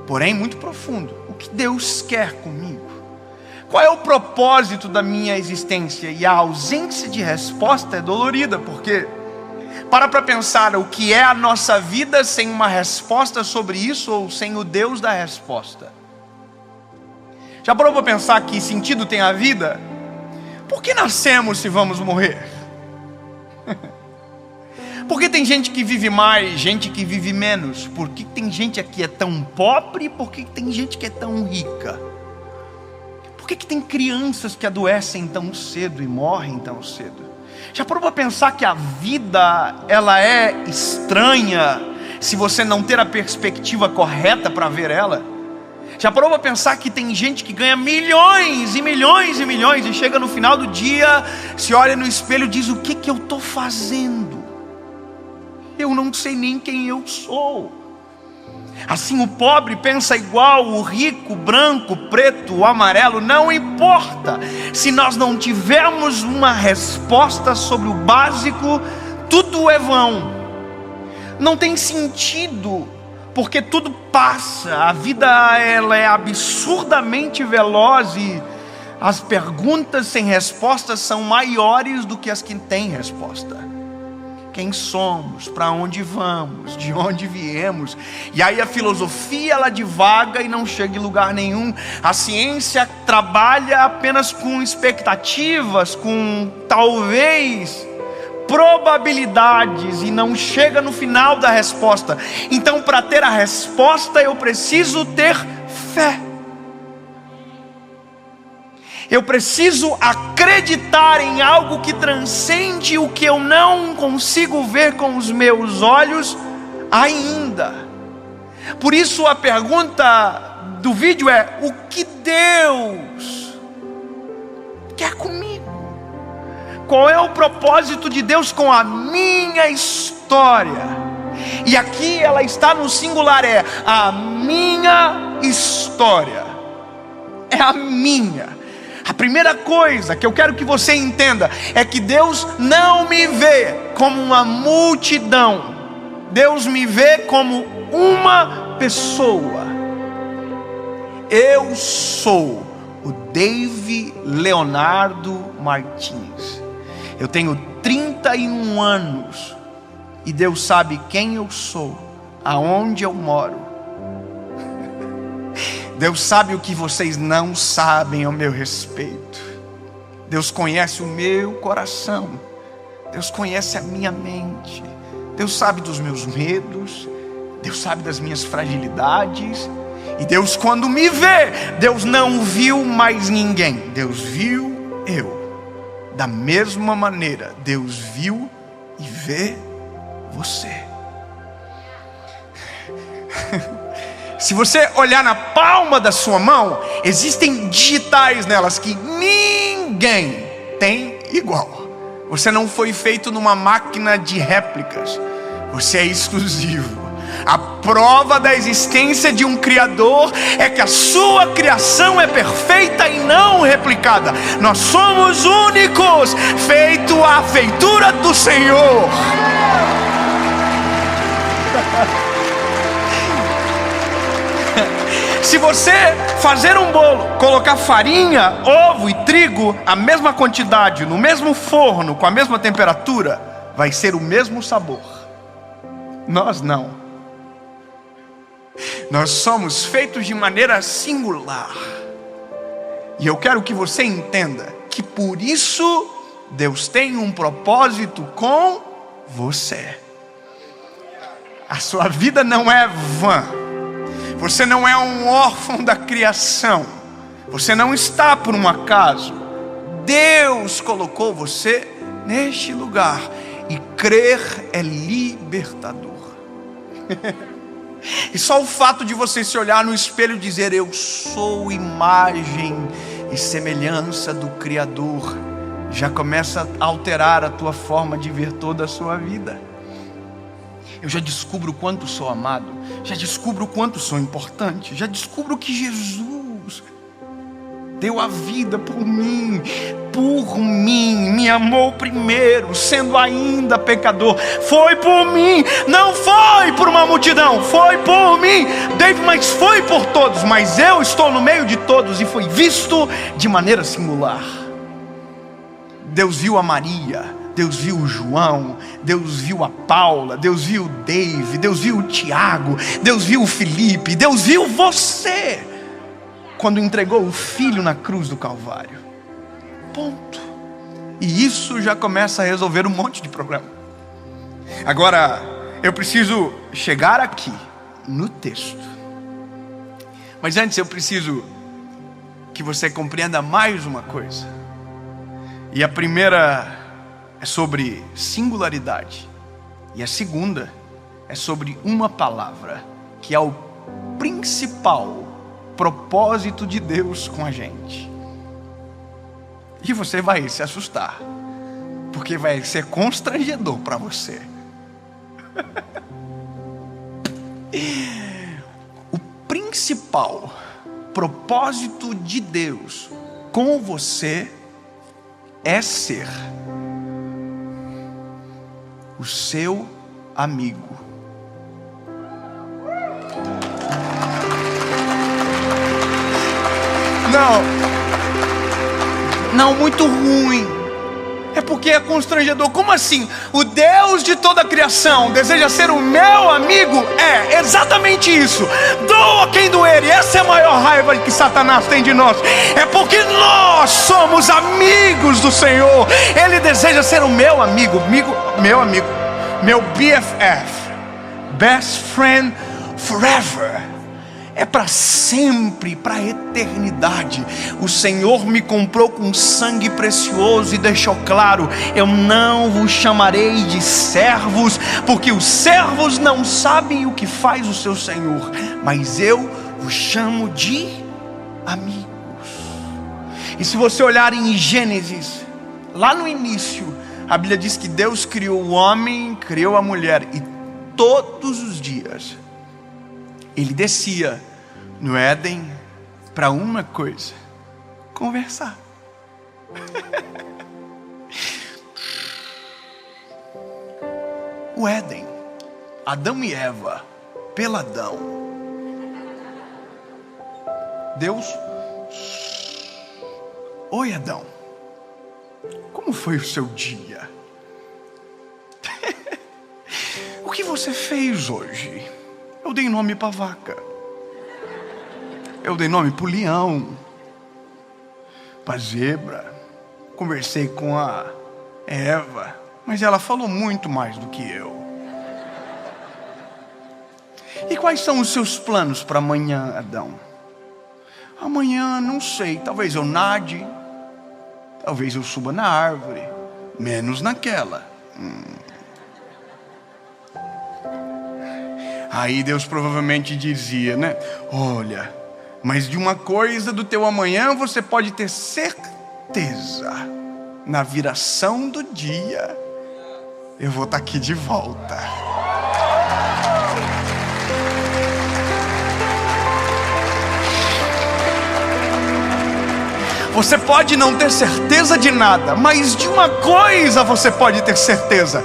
porém muito profundo. O que Deus quer comigo? Qual é o propósito da minha existência? E a ausência de resposta é dolorida, porque Para pensar o que é a nossa vida sem uma resposta sobre isso, ou sem o Deus da resposta. Já parou para pensar que sentido tem a vida? Por que nascemos se vamos morrer? Por que tem gente que vive mais, gente que vive menos? Por que tem gente aqui que é tão pobre? Por que tem gente que é tão rica? Por que tem crianças que adoecem tão cedo e morrem tão cedo? Já parou para pensar que a vida, ela é estranha se você não ter a perspectiva correta para ver ela? Já parou para pensar que tem gente que ganha milhões e milhões e milhões e chega no final do dia, se olha no espelho e diz: o que eu estou fazendo? Eu não sei nem quem eu sou. Assim o pobre pensa igual, o rico, branco, preto, amarelo, não importa. Se nós não tivermos uma resposta sobre o básico, tudo é vão. Não tem sentido, porque tudo passa. A vida, ela é absurdamente veloz e as perguntas sem respostas são maiores do que as que têm resposta. Quem somos, para onde vamos, de onde viemos. E aí a filosofia, ela divaga e não chega em lugar nenhum. A ciência trabalha apenas com expectativas, com talvez probabilidades, e não chega no final da resposta. Então, para ter a resposta, eu preciso ter fé. Eu preciso acreditar em algo que transcende o que eu não consigo ver com os meus olhos ainda. Por isso a pergunta do vídeo é: o que Deus quer comigo? Qual é o propósito de Deus com a minha história? E aqui ela está no singular, é a minha história. É a minha. A primeira coisa que eu quero que você entenda é que Deus não me vê como uma multidão. Deus me vê como uma pessoa. Eu sou o Dave Leonardo Martins. Eu tenho 31 anos e Deus sabe quem eu sou, aonde eu moro. Deus sabe o que vocês não sabem ao meu respeito. Deus conhece o meu coração. Deus conhece a minha mente. Deus sabe dos meus medos. Deus sabe das minhas fragilidades. E Deus, quando me vê, Deus não viu mais ninguém. Deus viu eu. Da mesma maneira, Deus viu e vê você. Se você olhar na palma da sua mão, existem digitais nelas que ninguém tem igual. Você não foi feito numa máquina de réplicas. Você é exclusivo. A prova da existência de um Criador é que a sua criação é perfeita e não replicada. Nós somos únicos, feito à feitura do Senhor. Se você fazer um bolo, colocar farinha, ovo e trigo, a mesma quantidade, no mesmo forno, com a mesma temperatura, vai ser o mesmo sabor. Nós não. Nós somos feitos de maneira singular. E eu quero que você entenda que por isso Deus tem um propósito com você. A sua vida não é vã. Você não é um órfão da criação. Você não está por um acaso. Deus colocou você neste lugar. E crer é libertador. E só o fato de você se olhar no espelho e dizer: eu sou imagem e semelhança do Criador, já começa a alterar a tua forma de ver toda a sua vida. Eu já descubro o quanto sou amado, já descubro o quanto sou importante, já descubro que Jesus deu a vida por mim, me amou primeiro, sendo ainda pecador. Foi por mim, não foi por uma multidão, foi por mim. David, mas foi por todos, mas eu estou no meio de todos e fui visto de maneira singular. Deus viu a Maria, Deus viu o João, Deus viu a Paula, Deus viu o Dave, Deus viu o Tiago, Deus viu o Felipe, Deus viu você, quando entregou o Filho na cruz do Calvário. Ponto. E isso já começa a resolver um monte de problema. Agora, eu preciso chegar aqui, no texto. Mas antes eu preciso que você compreenda mais uma coisa. E a primeira é sobre singularidade. E a segunda é sobre uma palavra, que é o principal propósito de Deus com a gente. E você vai se assustar, porque vai ser constrangedor para você. O principal propósito de Deus com você é ser o seu amigo. Não, muito ruim. É porque é constrangedor. Como assim? O Deus de toda a criação deseja ser o meu amigo? É exatamente isso. Doa quem doer. E essa é a maior raiva que Satanás tem de nós. É porque nós somos amigos do Senhor. Ele deseja ser o meu amigo, meu BFF, Best Friend Forever. É para sempre, para a eternidade. O Senhor me comprou com sangue precioso e deixou claro: eu não vos chamarei de servos, porque os servos não sabem o que faz o seu Senhor, mas eu vos chamo de amigos. E se você olhar em Gênesis, lá no início, a Bíblia diz que Deus criou o homem, criou a mulher, e todos os dias Ele descia no Éden para uma coisa: conversar. O Éden, Adão e Eva, peladão. Deus: oi Adão, como foi o seu dia? O que você fez hoje? Eu dei nome para vaca. Eu dei nome para o leão, para a zebra. Conversei com a Eva, mas ela falou muito mais do que eu. E quais são os seus planos para amanhã, Adão? Amanhã não sei, talvez eu nade, talvez eu suba na árvore, menos naquela. Aí Deus provavelmente dizia, né? Olha, mas de uma coisa do teu amanhã você pode ter certeza: na viração do dia eu vou estar aqui de volta. Você pode não ter certeza de nada, mas de uma coisa você pode ter certeza: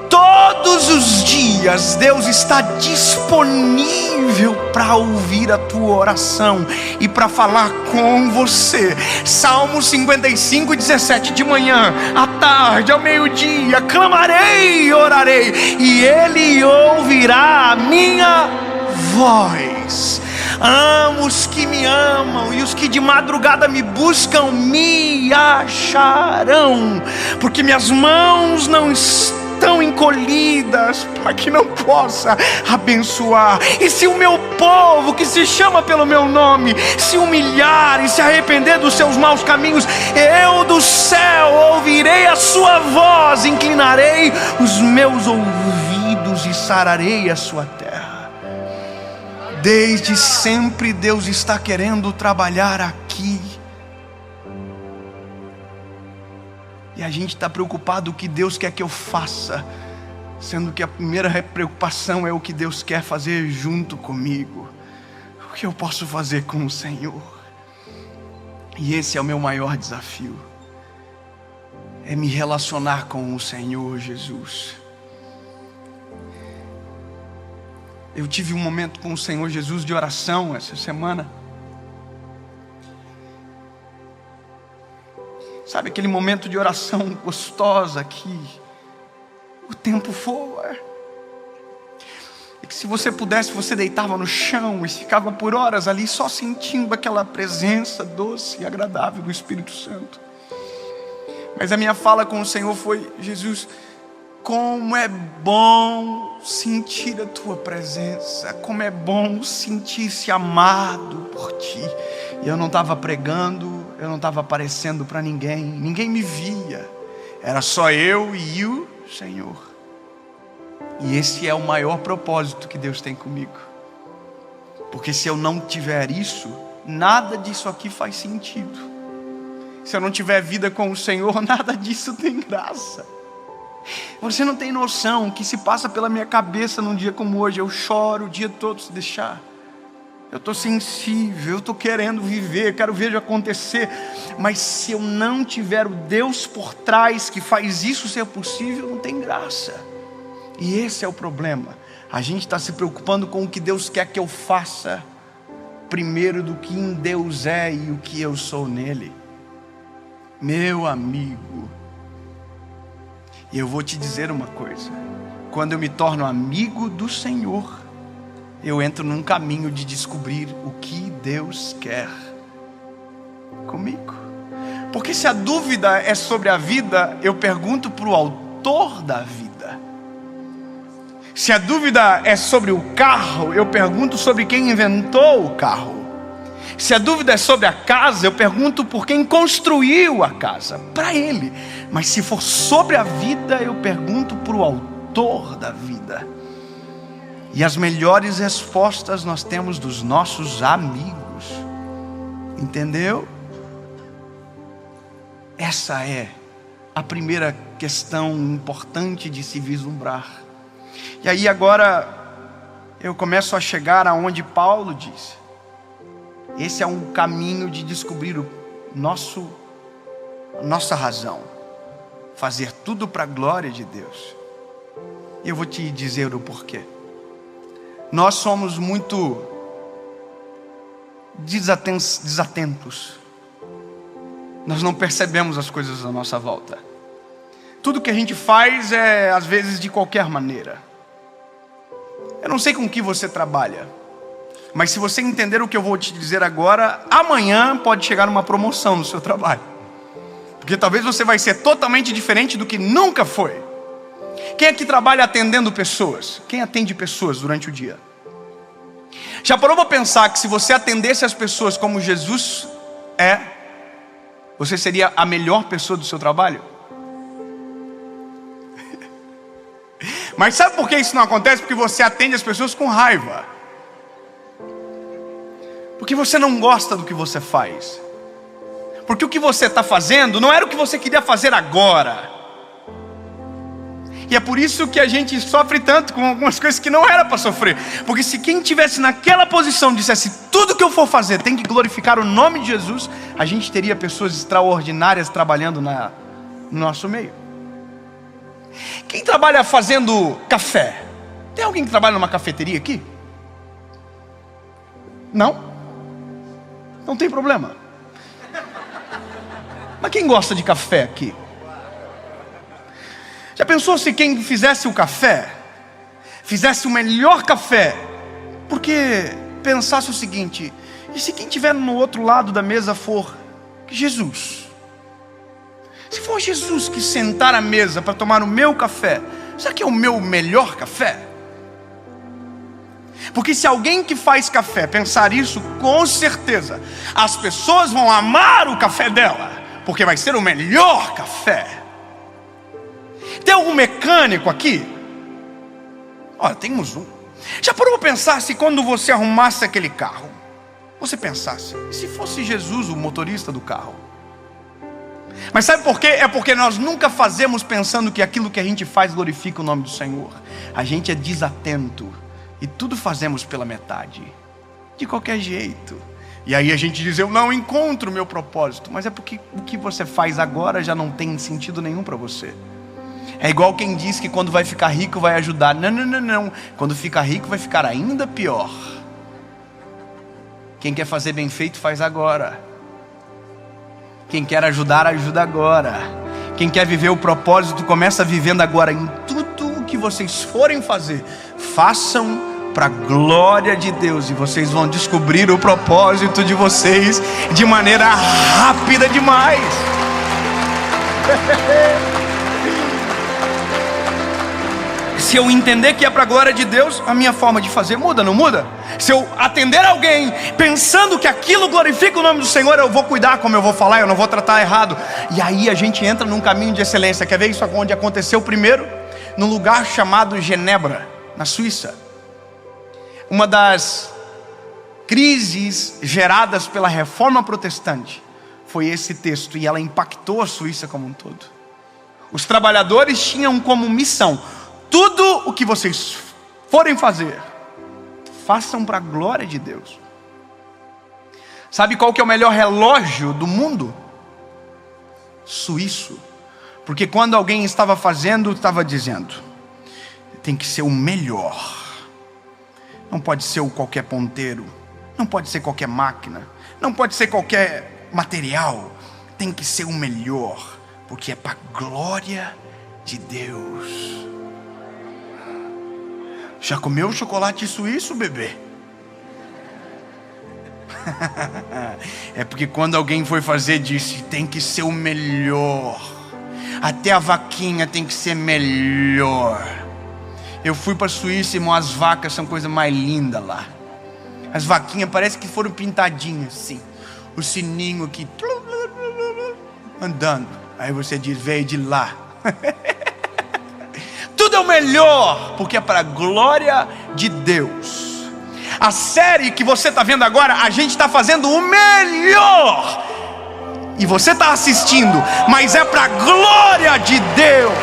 todos os dias Deus está disponível para ouvir a tua oração e para falar com você. Salmo 55:17: de manhã, à tarde, ao meio-dia, clamarei e orarei, e Ele ouvirá a minha voz. Amo os que me amam, e os que de madrugada me buscam me acharão, porque minhas mãos não estão encolhidas para que não possa abençoar. E se o meu povo, que se chama pelo meu nome, se humilhar e se arrepender dos seus maus caminhos, eu do céu ouvirei a sua voz, inclinarei os meus ouvidos e sararei a sua terra. Desde sempre Deus está querendo trabalhar aqui. E a gente está preocupado o que Deus quer que eu faça, sendo que a primeira preocupação é o que Deus quer fazer junto comigo. O que eu posso fazer com o Senhor? E esse é o meu maior desafio: é me relacionar com o Senhor Jesus. Eu tive um momento com o Senhor Jesus de oração essa semana. Sabe aquele momento de oração gostosa que o tempo voa? E que se você pudesse, você deitava no chão e ficava por horas ali só sentindo aquela presença doce e agradável do Espírito Santo. Mas a minha fala com o Senhor foi: Jesus, como é bom sentir a Tua presença, como é bom sentir-se amado por Ti. E eu não estava pregando, eu não estava aparecendo para ninguém, ninguém me via, era só eu e o Senhor. E esse é o maior propósito que Deus tem comigo, porque se eu não tiver isso, nada disso aqui faz sentido. Se eu não tiver vida com o Senhor, nada disso tem graça. Você não tem noção que se passa pela minha cabeça num dia como hoje. Eu choro o dia todo se deixar. Eu estou sensível, eu estou querendo viver, quero ver acontecer. Mas se eu não tiver o Deus por trás que faz isso ser possível, não tem graça. E esse é o problema. A gente está se preocupando com o que Deus quer que eu faça, primeiro do que em Deus é e o que eu sou nele. Meu amigo, e eu vou te dizer uma coisa: quando eu me torno amigo do Senhor, eu entro num caminho de descobrir o que Deus quer comigo. Porque se a dúvida é sobre a vida, eu pergunto para o autor da vida. Se a dúvida é sobre o carro, eu pergunto sobre quem inventou o carro. Se a dúvida é sobre a casa, eu pergunto por quem construiu a casa, para ele. Mas se for sobre a vida, eu pergunto para o autor da vida. E as melhores respostas nós temos dos nossos amigos. Entendeu? Essa é a primeira questão importante de se vislumbrar. E aí agora eu começo a chegar aonde Paulo disse: esse é um caminho de descobrir a nossa razão. Fazer tudo para a glória de Deus. E eu vou te dizer o porquê. Nós somos muito desatentos. Nós não percebemos as coisas à nossa volta. Tudo que a gente faz é às vezes de qualquer maneira. Eu não sei com que você trabalha, mas se você entender o que eu vou te dizer agora, amanhã pode chegar uma promoção no seu trabalho. Porque talvez você vai ser totalmente diferente do que nunca foi. Quem aqui trabalha atendendo pessoas? Quem atende pessoas durante o dia? Já parou para pensar que se você atendesse as pessoas como Jesus é, você seria a melhor pessoa do seu trabalho? Mas sabe por que isso não acontece? Porque você atende as pessoas com raiva. Porque você não gosta do que você faz. Porque o que você está fazendo não era o que você queria fazer agora. E é por isso que a gente sofre tanto com algumas coisas que não era para sofrer. Porque se quem estivesse naquela posição dissesse: tudo que eu for fazer tem que glorificar o nome de Jesus, a gente teria pessoas extraordinárias trabalhando no nosso meio. Quem trabalha fazendo café? Tem alguém que trabalha numa cafeteria aqui? Não? Não tem problema. Mas quem gosta de café aqui? Já pensou se quem fizesse o café fizesse o melhor café? Porque pensasse o seguinte: e se quem estiver no outro lado da mesa for Jesus? Se for Jesus que sentar à mesa para tomar o meu café, será que é o meu melhor café? Porque se alguém que faz café pensar isso, com certeza as pessoas vão amar o café dela, porque vai ser o melhor café. Tem algum mecânico aqui? Olha, temos um. Já parou para pensar se quando você arrumasse aquele carro, você pensasse: e se fosse Jesus o motorista do carro? Mas sabe por quê? É porque nós nunca fazemos pensando que aquilo que a gente faz glorifica o nome do Senhor. A gente é desatento e tudo fazemos pela metade, de qualquer jeito. E aí a gente diz: eu não encontro o meu propósito. Mas é porque o que você faz agora já não tem sentido nenhum para você. É igual quem diz que quando vai ficar rico vai ajudar. Não. Quando fica rico vai ficar ainda pior. Quem quer fazer bem feito faz agora. Quem quer ajudar, ajuda agora. Quem quer viver o propósito, começa vivendo agora. Em tudo o que vocês forem fazer, façam para a glória de Deus, e vocês vão descobrir o propósito de vocês de maneira rápida demais. Se eu entender que é para a glória de Deus, a minha forma de fazer muda, não muda? Se eu atender alguém pensando que aquilo glorifica o nome do Senhor, eu vou cuidar como eu vou falar, eu não vou tratar errado. E aí a gente entra num caminho de excelência. Quer ver isso onde aconteceu primeiro? Num lugar chamado Genebra, na Suíça. Uma das crises geradas pela reforma protestante foi esse texto, e ela impactou a Suíça como um todo. Os trabalhadores tinham como missão: tudo o que vocês forem fazer, façam para a glória de Deus. Sabe qual que é o melhor relógio do mundo? Suíço. Porque quando alguém estava fazendo, estava dizendo: tem que ser o melhor. Não pode ser qualquer ponteiro, não pode ser qualquer máquina, não pode ser qualquer material. Tem que ser o melhor, porque é para a glória de Deus. Já comeu chocolate suíço, bebê? É porque quando alguém foi fazer, disse: tem que ser o melhor. Até a vaquinha tem que ser melhor. Eu fui para a Suíça, irmão, as vacas são coisa mais linda lá. As vaquinhas parece que foram pintadinhas assim. O sininho aqui andando. Aí você diz: veio de lá. Tudo é o melhor, porque é para a glória de Deus. A série que você está vendo agora, a gente está fazendo o melhor. E você está assistindo, mas é para a glória de Deus.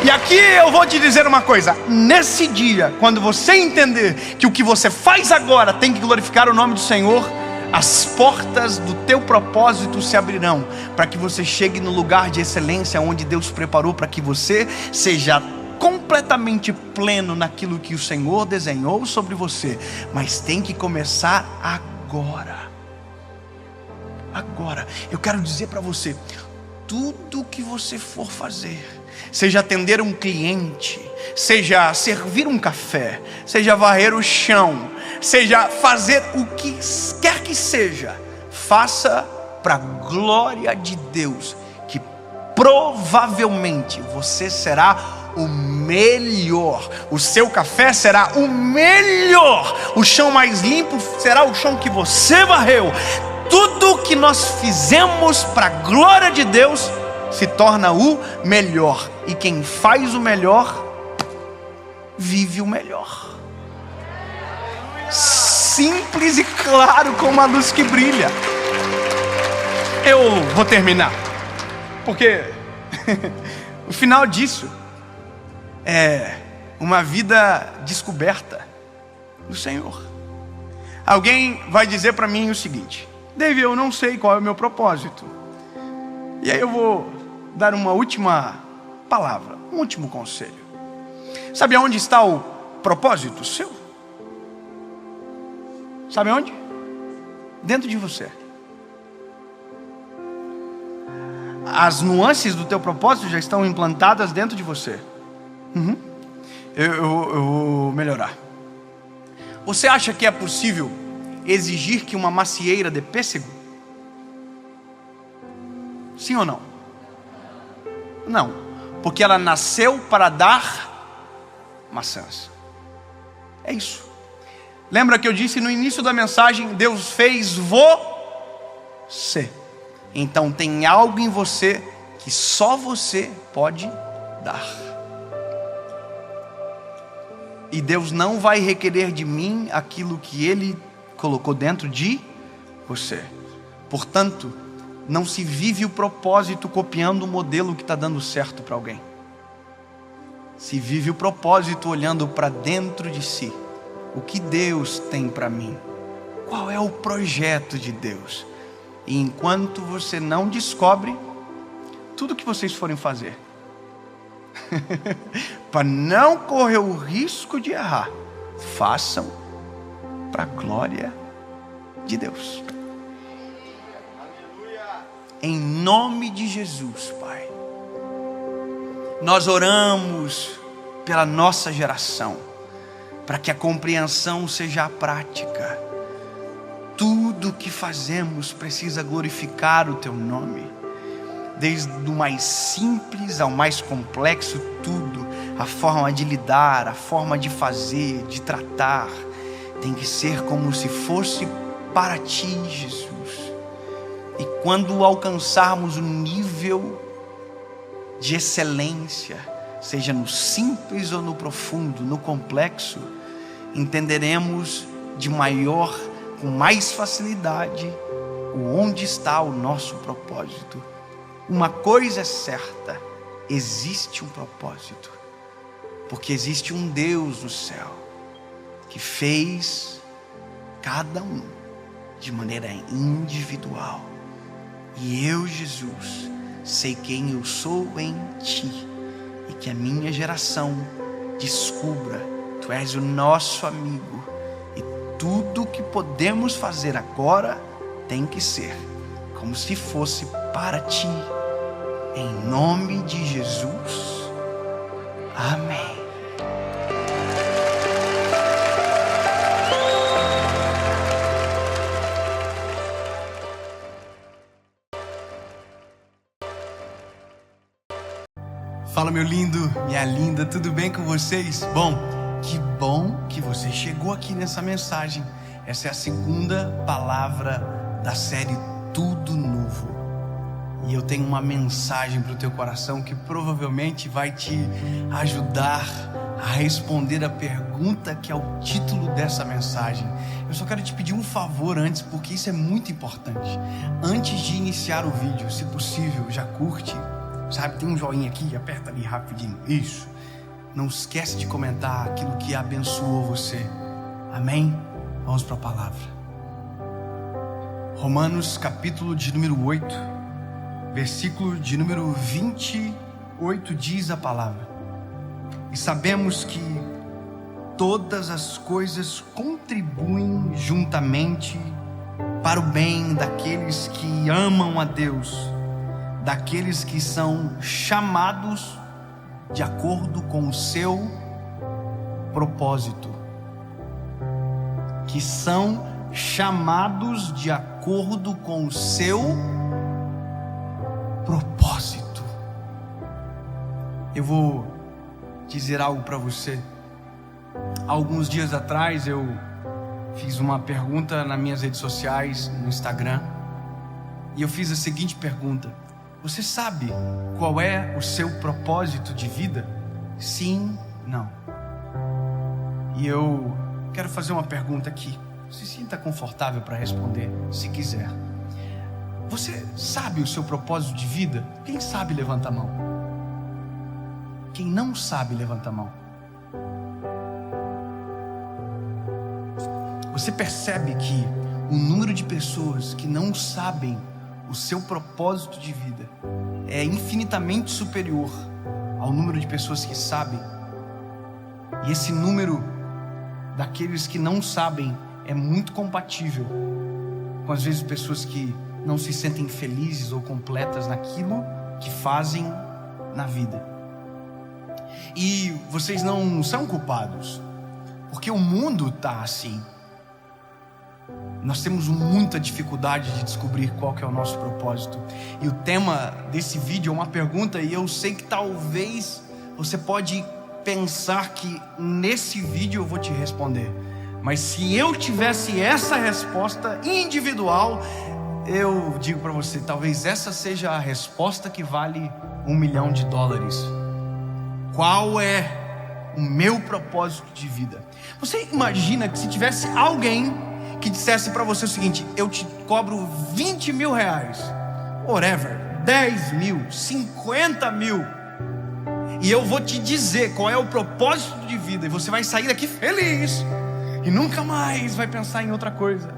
E aqui eu vou te dizer uma coisa: nesse dia, quando você entender que o que você faz agora tem que glorificar o nome do Senhor, as portas do teu propósito se abrirão, para que você chegue no lugar de excelência onde Deus preparou, para que você seja completamente pleno naquilo que o Senhor desenhou sobre você. Mas tem que começar agora. Agora. Eu quero dizer para você: tudo que você for fazer, seja atender um cliente, seja servir um café, seja varrer o chão, seja fazer o que quer que seja, faça para a glória de Deus, que provavelmente você será o melhor. O seu café será o melhor. O chão mais limpo será o chão que você varreu. Tudo que nós fizemos para a glória de Deus se torna o melhor. E quem faz o melhor, vive o melhor. Simples e claro como a luz que brilha. Eu vou terminar, porque o final disso é uma vida descoberta do Senhor. Alguém vai dizer para mim o seguinte: David, eu não sei qual é o meu propósito. E aí eu vou dar uma última palavra, um último conselho. Sabe aonde está o propósito seu? Sabe onde? Dentro de você. As nuances do teu propósito já estão implantadas dentro de você. Eu vou melhorar. Você acha que é possível exigir que uma macieira dê pêssego? Sim ou não? Não, porque ela nasceu para dar maçãs. É isso. Lembra que eu disse no início da mensagem: Deus fez você. Então tem algo em você que só você pode dar. E Deus não vai requerer de mim aquilo que Ele colocou dentro de você. Portanto, não se vive o propósito copiando o modelo que está dando certo para alguém. Se vive o propósito olhando para dentro de si. O que Deus tem para mim? Qual é o projeto de Deus? E enquanto você não descobre, tudo que vocês forem fazer, para não correr o risco de errar, façam para para a glória de Deus. Em nome de Jesus, Pai, nós oramos pela nossa geração, para que a compreensão seja a prática. Tudo que fazemos precisa glorificar o Teu nome, desde o mais simples ao mais complexo, tudo, a forma de lidar, a forma de fazer, de tratar, tem que ser como se fosse para Ti, Jesus. E quando alcançarmos um nível de excelência, seja no simples ou no profundo, no complexo, entenderemos com mais facilidade onde está o nosso propósito. Uma coisa é certa: existe um propósito, porque existe um Deus no céu que fez cada um de maneira individual. E eu, Jesus, sei quem eu sou em Ti, e que a minha geração descubra: Tu és o nosso amigo, e tudo que podemos fazer agora tem que ser como se fosse para Ti. Em nome de Jesus, amém. Fala, meu lindo, minha linda, tudo bem com vocês? Bom que você chegou aqui nessa mensagem. Essa é a segunda palavra da série Tudo Novo. E eu tenho uma mensagem para o teu coração que provavelmente vai te ajudar a responder a pergunta que é o título dessa mensagem. Eu só quero te pedir um favor antes, porque isso é muito importante. Antes de iniciar o vídeo, se possível, já curte. Sabe, tem um joinha aqui, aperta ali rapidinho. Isso. Não esquece de comentar aquilo que abençoou você. Amém? Vamos para a palavra. Romanos, capítulo de número 8, versículo de número 28, diz a palavra: E sabemos que todas as coisas contribuem juntamente para o bem daqueles que amam a Deus, daqueles que são chamados de acordo com o seu propósito. Que são chamados de acordo com o seu propósito. Eu vou dizer algo para você. Alguns dias atrás eu fiz uma pergunta nas minhas redes sociais, no Instagram, e eu fiz a seguinte pergunta: você sabe qual é o seu propósito de vida? Sim, não. E eu quero fazer uma pergunta aqui. Se sinta confortável para responder, se quiser. Você sabe o seu propósito de vida? Quem sabe, levanta a mão. Quem não sabe, levanta a mão. Você percebe que o número de pessoas que não sabem o seu propósito de vida é infinitamente superior ao número de pessoas que sabem? E esse número daqueles que não sabem é muito compatível com, às vezes, pessoas que não se sentem felizes ou completas naquilo que fazem na vida. E vocês não são culpados, porque o mundo está assim. Nós temos muita dificuldade de descobrir qual que é o nosso propósito. E o tema desse vídeo é uma pergunta, e eu sei que talvez você pode pensar que nesse vídeo eu vou te responder. Mas se eu tivesse essa resposta individual, eu digo para você, talvez essa seja a resposta que vale $1 milhão. Qual é o meu propósito de vida? Você imagina que se tivesse alguém que dissesse para você o seguinte: eu te cobro R$20 mil, whatever, 10 mil, 50 mil, e eu vou te dizer qual é o propósito de vida, e você vai sair daqui feliz e nunca mais vai pensar em outra coisa.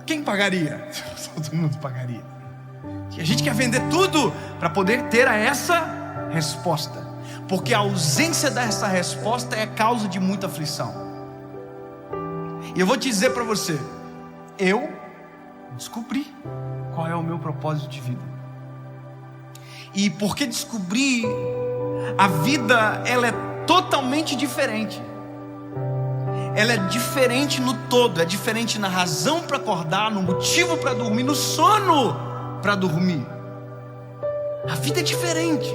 Quem pagaria? Todo mundo pagaria. E a gente quer vender tudo para poder ter essa resposta, porque a ausência dessa resposta é causa de muita aflição. E eu vou te dizer para você, eu descobri qual é o meu propósito de vida. E porque descobri, a vida ela é totalmente diferente. Ela é diferente no todo, é diferente na razão para acordar, no motivo para dormir, no sono para dormir. A vida é diferente.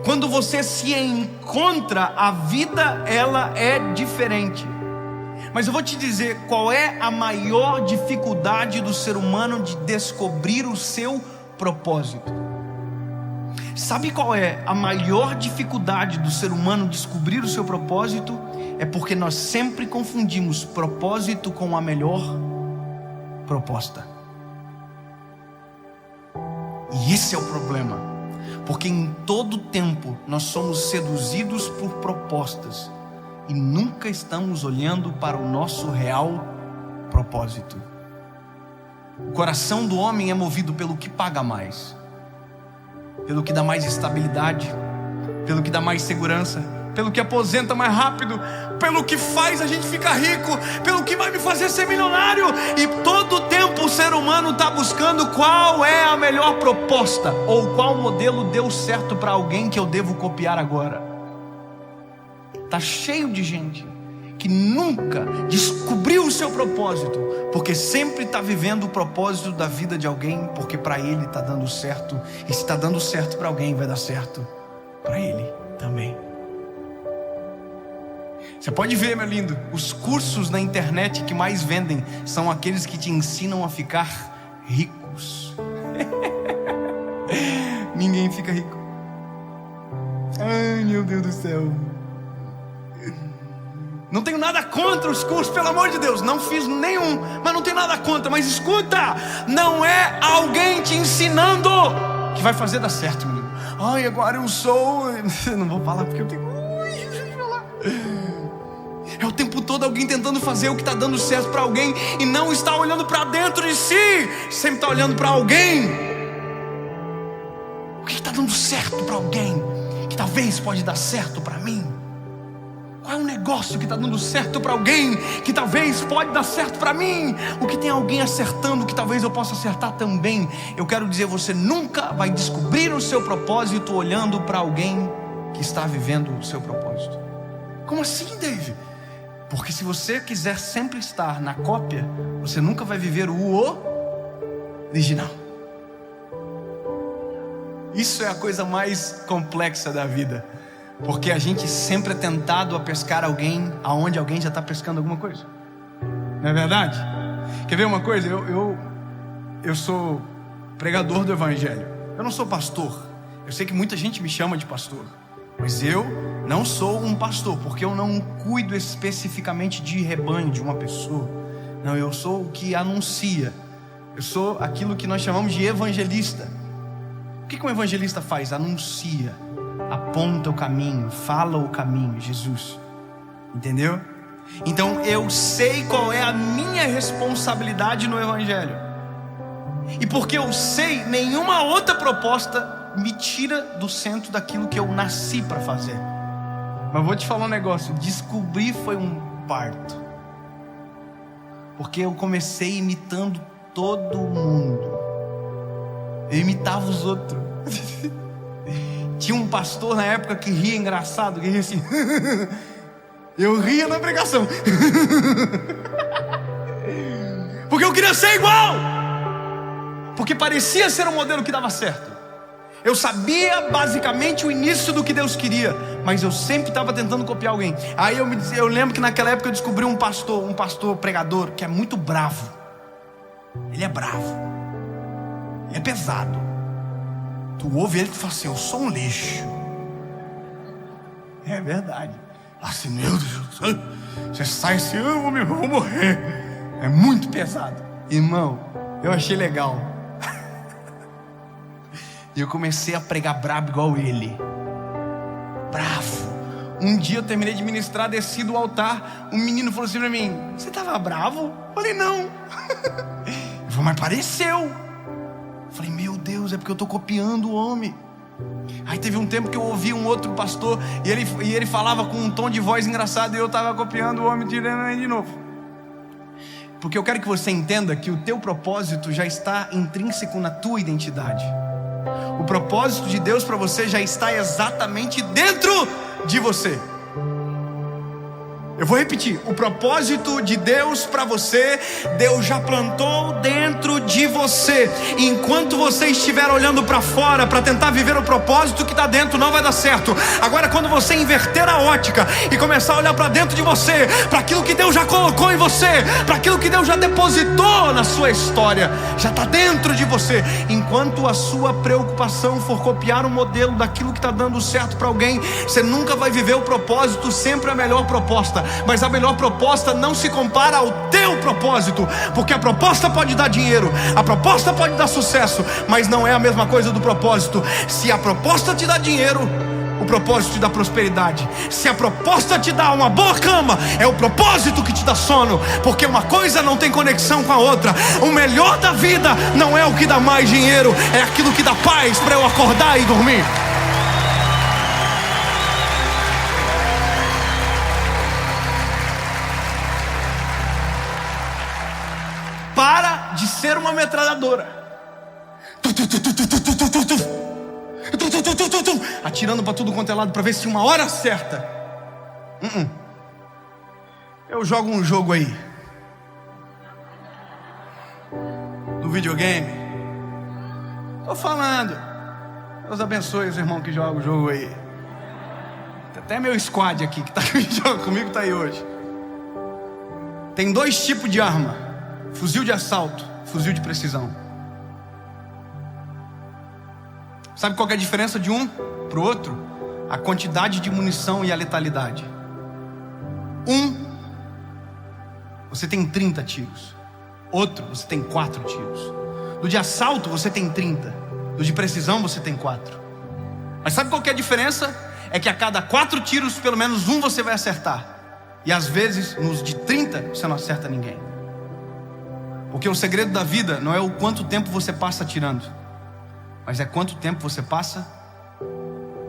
Quando você se encontra, a vida ela é diferente. Mas eu vou te dizer qual é a maior dificuldade do ser humano de descobrir o seu propósito. Sabe qual é a maior dificuldade do ser humano descobrir o seu propósito? É porque nós sempre confundimos propósito com a melhor proposta. E esse é o problema. Porque em todo tempo nós somos seduzidos por propostas e nunca estamos olhando para o nosso real propósito. O coração do homem é movido pelo que paga mais, pelo que dá mais estabilidade, pelo que dá mais segurança, pelo que aposenta mais rápido, pelo que faz a gente ficar rico, pelo que vai me fazer ser milionário. E todo o tempo o ser humano está buscando qual é a melhor proposta, ou qual modelo deu certo para alguém que eu devo copiar agora. Está cheio de gente que nunca descobriu o seu propósito, porque sempre está vivendo o propósito da vida de alguém, porque para ele está dando certo, e se está dando certo para alguém, vai dar certo para ele também. Você pode ver, meu lindo, os cursos na internet que mais vendem são aqueles que te ensinam a ficar ricos. Ninguém fica rico. Ai, meu Deus do céu. Não tenho nada contra os cursos, pelo amor de Deus, não fiz nenhum, mas não tenho nada contra. Mas escuta, não é alguém te ensinando que vai fazer dar certo, menino. Ai, agora eu sou... Não vou falar porque eu tenho... É o tempo todo alguém tentando fazer o que está dando certo para alguém e não está olhando para dentro de si, sempre está olhando para alguém. O que está dando certo para alguém que talvez pode dar certo para mim? Qual é um negócio que está dando certo para alguém que talvez pode dar certo para mim? O que tem alguém acertando que talvez eu possa acertar também? Eu quero dizer, você nunca vai descobrir o seu propósito olhando para alguém que está vivendo o seu propósito. Como assim, Dave? Porque se você quiser sempre estar na cópia, você nunca vai viver o original. Isso é a coisa mais complexa da vida. Porque a gente sempre é tentado a pescar alguém aonde alguém já está pescando alguma coisa. Não é verdade? Quer ver uma coisa? Eu sou pregador do evangelho. Eu não sou pastor. Eu sei que muita gente me chama de pastor, mas eu não sou um pastor, porque eu não cuido especificamente de rebanho de uma pessoa. Não, eu sou o que anuncia. Eu sou aquilo que nós chamamos de evangelista. O que um evangelista faz? Anuncia, aponta o caminho, fala o caminho, Jesus. Entendeu? Então eu sei qual é a minha responsabilidade no evangelho. E porque eu sei, nenhuma outra proposta me tira do centro daquilo que eu nasci para fazer. Mas vou te falar um negócio, descobrir foi um parto. Porque eu comecei imitando todo mundo. Eu imitava os outros. Tinha um pastor na época que ria engraçado, que ria assim. Eu ria na pregação. Porque eu queria ser igual. Porque parecia ser um modelo que dava certo. Eu sabia basicamente o início do que Deus queria, mas eu sempre estava tentando copiar alguém. Aí eu lembro que naquela época eu descobri um pastor pregador que é muito bravo. Ele é bravo, ele é pesado. Tu ouve ele e fala assim: eu sou um lixo. É verdade. Assim, meu Deus, você sai assim, eu vou morrer. É muito pesado. Irmão, eu achei legal. E eu comecei a pregar brabo igual ele. Bravo. Um dia eu terminei de ministrar, desci do altar. Um menino falou assim pra mim: você estava bravo? Eu falei: não. Ele falou: mas pareceu. Eu falei: meu Deus, é porque eu estou copiando o homem. Aí teve um tempo que eu ouvi um outro pastor e ele falava com um tom de voz engraçado, e eu estava copiando o homem, tirando ele de novo. Porque eu quero que você entenda que o teu propósito já está intrínseco na tua identidade. O propósito de Deus para você já está exatamente dentro de você. Eu vou repetir, o propósito de Deus para você, Deus já plantou dentro de você. E enquanto você estiver olhando para fora para tentar viver o propósito que está dentro, não vai dar certo. Agora, quando você inverter a ótica e começar a olhar para dentro de você, para aquilo que Deus já colocou em você, para aquilo que Deus já depositou na sua história, já está dentro de você. Enquanto a sua preocupação for copiar um modelo daquilo que está dando certo para alguém, você nunca vai viver o propósito, sempre a melhor proposta. Mas a melhor proposta não se compara ao teu propósito, porque a proposta pode dar dinheiro, a proposta pode dar sucesso, mas não é a mesma coisa do propósito. Se a proposta te dá dinheiro, o propósito te dá prosperidade. Se a proposta te dá uma boa cama, é o propósito que te dá sono, porque uma coisa não tem conexão com a outra. O melhor da vida não é o que dá mais dinheiro, é aquilo que dá paz para eu acordar e dormir. Para de ser uma metralhadora, atirando para tudo quanto é lado para ver se uma hora acerta. Eu jogo um jogo aí no videogame. Tô falando. Deus abençoe os irmãos que jogam o jogo aí. Tem até meu squad aqui que tá comigo, tá aí hoje. Tem 2 tipos de arma: fuzil de assalto, fuzil de precisão. Sabe qual que é a diferença de um para o outro? A quantidade de munição e a letalidade. Você tem 30 tiros. Outro, você tem 4 tiros. Do de assalto, você tem 30. Do de precisão, você tem 4. Mas sabe qual que é a diferença? É que a cada 4 tiros, pelo menos um você vai acertar. E às vezes, nos de 30, você não acerta ninguém. Porque o segredo da vida não é o quanto tempo você passa atirando, mas é quanto tempo você passa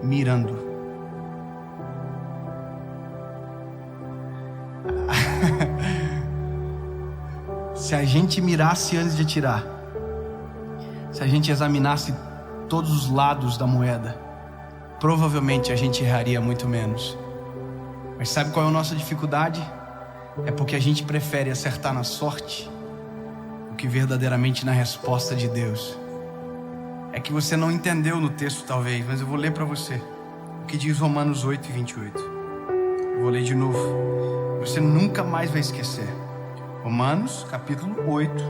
mirando. Se a gente mirasse antes de atirar, se a gente examinasse todos os lados da moeda, provavelmente a gente erraria muito menos. Mas sabe qual é a nossa dificuldade? É porque a gente prefere acertar na sorte do que verdadeiramente na resposta de Deus. É que você não entendeu no texto talvez, mas eu vou ler para você o que diz Romanos 8:28. Eu vou ler de novo, você nunca mais vai esquecer. Romanos capítulo 8,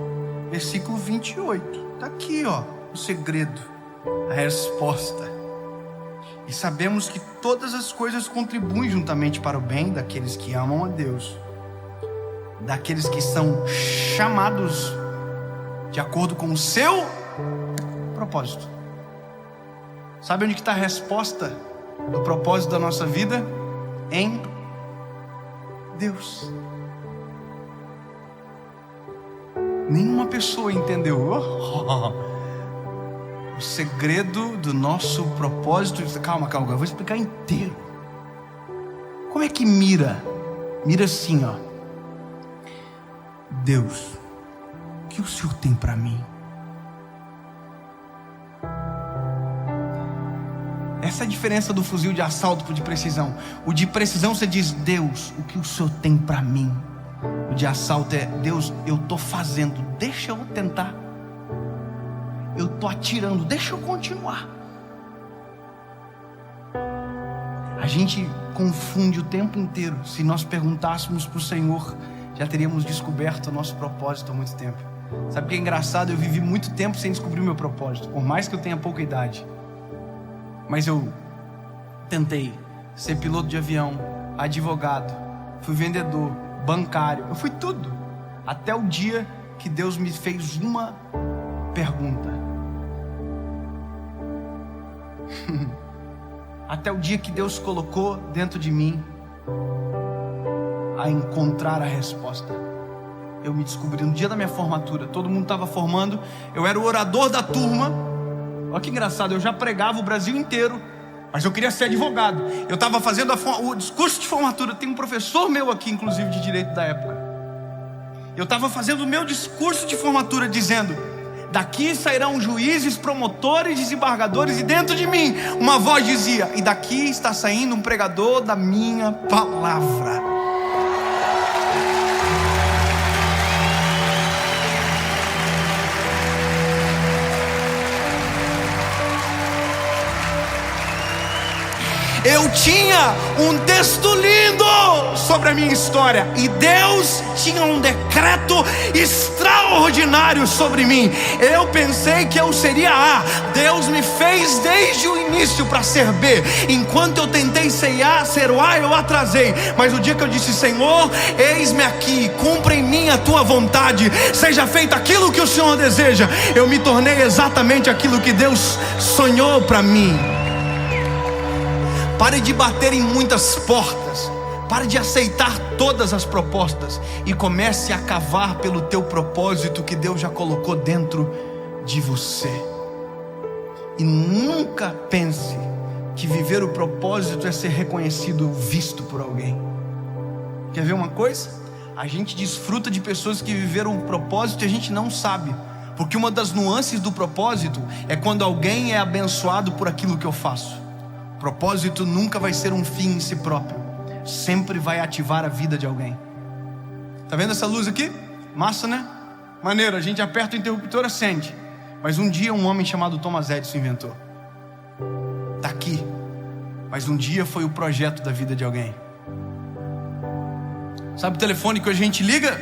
versículo 28. Tá aqui, ó, o segredo, a resposta. E sabemos que todas as coisas contribuem juntamente para o bem daqueles que amam a Deus, daqueles que são chamados de acordo com o seu propósito. Sabe onde que está a resposta do propósito da nossa vida? Em Deus. Nenhuma pessoa entendeu o segredo do nosso propósito. Calma, eu vou explicar inteiro. Como é que mira? Mira assim, ó. Deus, o que o Senhor tem para mim? Essa é a diferença do fuzil de assalto pro de precisão. O de precisão você diz: Deus, o que o Senhor tem para mim? O de assalto é: Deus, eu tô fazendo, deixa eu tentar. Eu tô atirando, deixa eu continuar. A gente confunde o tempo inteiro. Se nós perguntássemos pro Senhor, já teríamos descoberto o nosso propósito há muito tempo. Sabe o que é engraçado? Eu vivi muito tempo sem descobrir o meu propósito, por mais que eu tenha pouca idade. Mas eu tentei ser piloto de avião, advogado, fui vendedor, bancário, eu fui tudo. Até o dia que Deus me fez uma pergunta. Até o dia que Deus colocou dentro de mim a encontrar a resposta. Eu me descobri no dia da minha formatura. Todo mundo estava formando, eu era o orador da turma. Olha que engraçado, eu já pregava o Brasil inteiro, mas eu queria ser advogado. Eu estava fazendo o discurso de formatura. Tem um professor meu aqui, inclusive de direito da época. Eu estava fazendo o meu discurso de formatura dizendo: daqui sairão juízes, promotores, desembargadores, e dentro de mim uma voz dizia: e daqui está saindo um pregador da minha palavra. Eu tinha um texto lindo sobre a minha história, e Deus tinha um decreto extraordinário sobre mim. Eu pensei que eu seria A, Deus me fez desde o início para ser B. Enquanto eu tentei ser o A, eu atrasei. Mas o dia que eu disse: Senhor, eis-me aqui, cumpra em mim a tua vontade, seja feito aquilo que o Senhor deseja, eu me tornei exatamente aquilo que Deus sonhou para mim. Pare de bater em muitas portas. Pare de aceitar todas as propostas e comece a cavar pelo teu propósito que Deus já colocou dentro de você. E nunca pense que viver o propósito é ser reconhecido ou visto por alguém. Quer ver uma coisa? A gente desfruta de pessoas que viveram o propósito e a gente não sabe. Porque uma das nuances do propósito é quando alguém é abençoado por aquilo que eu faço. Propósito nunca vai ser um fim em si próprio, sempre vai ativar a vida de alguém. Tá vendo essa luz aqui? Massa, né? Maneiro, a gente aperta o interruptor, acende. Mas um dia um homem chamado Thomas Edison inventou. Tá aqui. Mas um dia foi o projeto da vida de alguém. Sabe o telefone que a gente liga?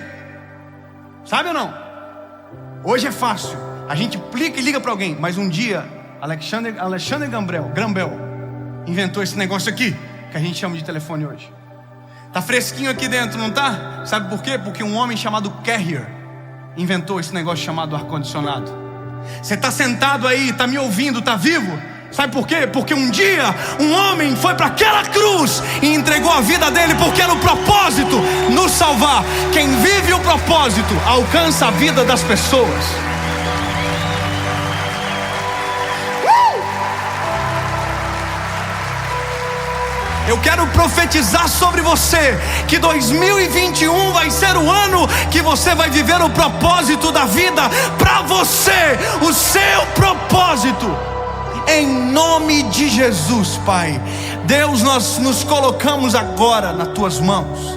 Sabe ou não? Hoje é fácil, a gente plica e liga para alguém. Mas um dia Alexander Graham Bell inventou esse negócio aqui, que a gente chama de telefone hoje. Tá fresquinho aqui dentro, não tá? Sabe por quê? Porque um homem chamado Carrier inventou esse negócio chamado ar-condicionado. Você tá sentado aí, tá me ouvindo, tá vivo? Sabe por quê? Porque um dia um homem foi para aquela cruz e entregou a vida dele, porque era o propósito nos salvar. Quem vive o propósito alcança a vida das pessoas. Eu quero profetizar sobre você que 2021 vai ser o ano que você vai viver o propósito da vida para você, o seu propósito, em nome de Jesus, Pai. Deus, nós nos colocamos agora nas tuas mãos.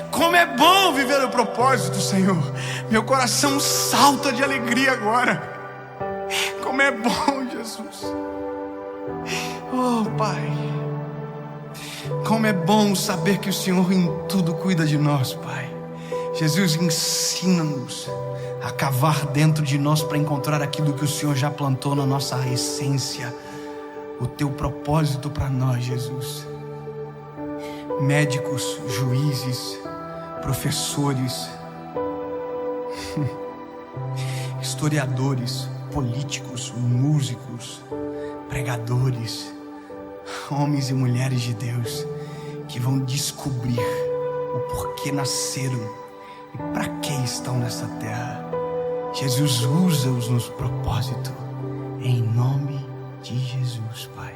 Como é bom viver o propósito, Senhor. Meu coração salta de alegria agora. Como é bom, Jesus. Oh, Pai, como é bom saber que o Senhor em tudo cuida de nós, Pai. Jesus, ensina-nos a cavar dentro de nós para encontrar aquilo que o Senhor já plantou na nossa essência, o teu propósito para nós, Jesus. Médicos, juízes, professores, historiadores, políticos, músicos, pregadores, homens e mulheres de Deus que vão descobrir o porquê nasceram e para que estão nessa terra. Jesus, usa-os nos propósitos, em nome de Jesus, Pai.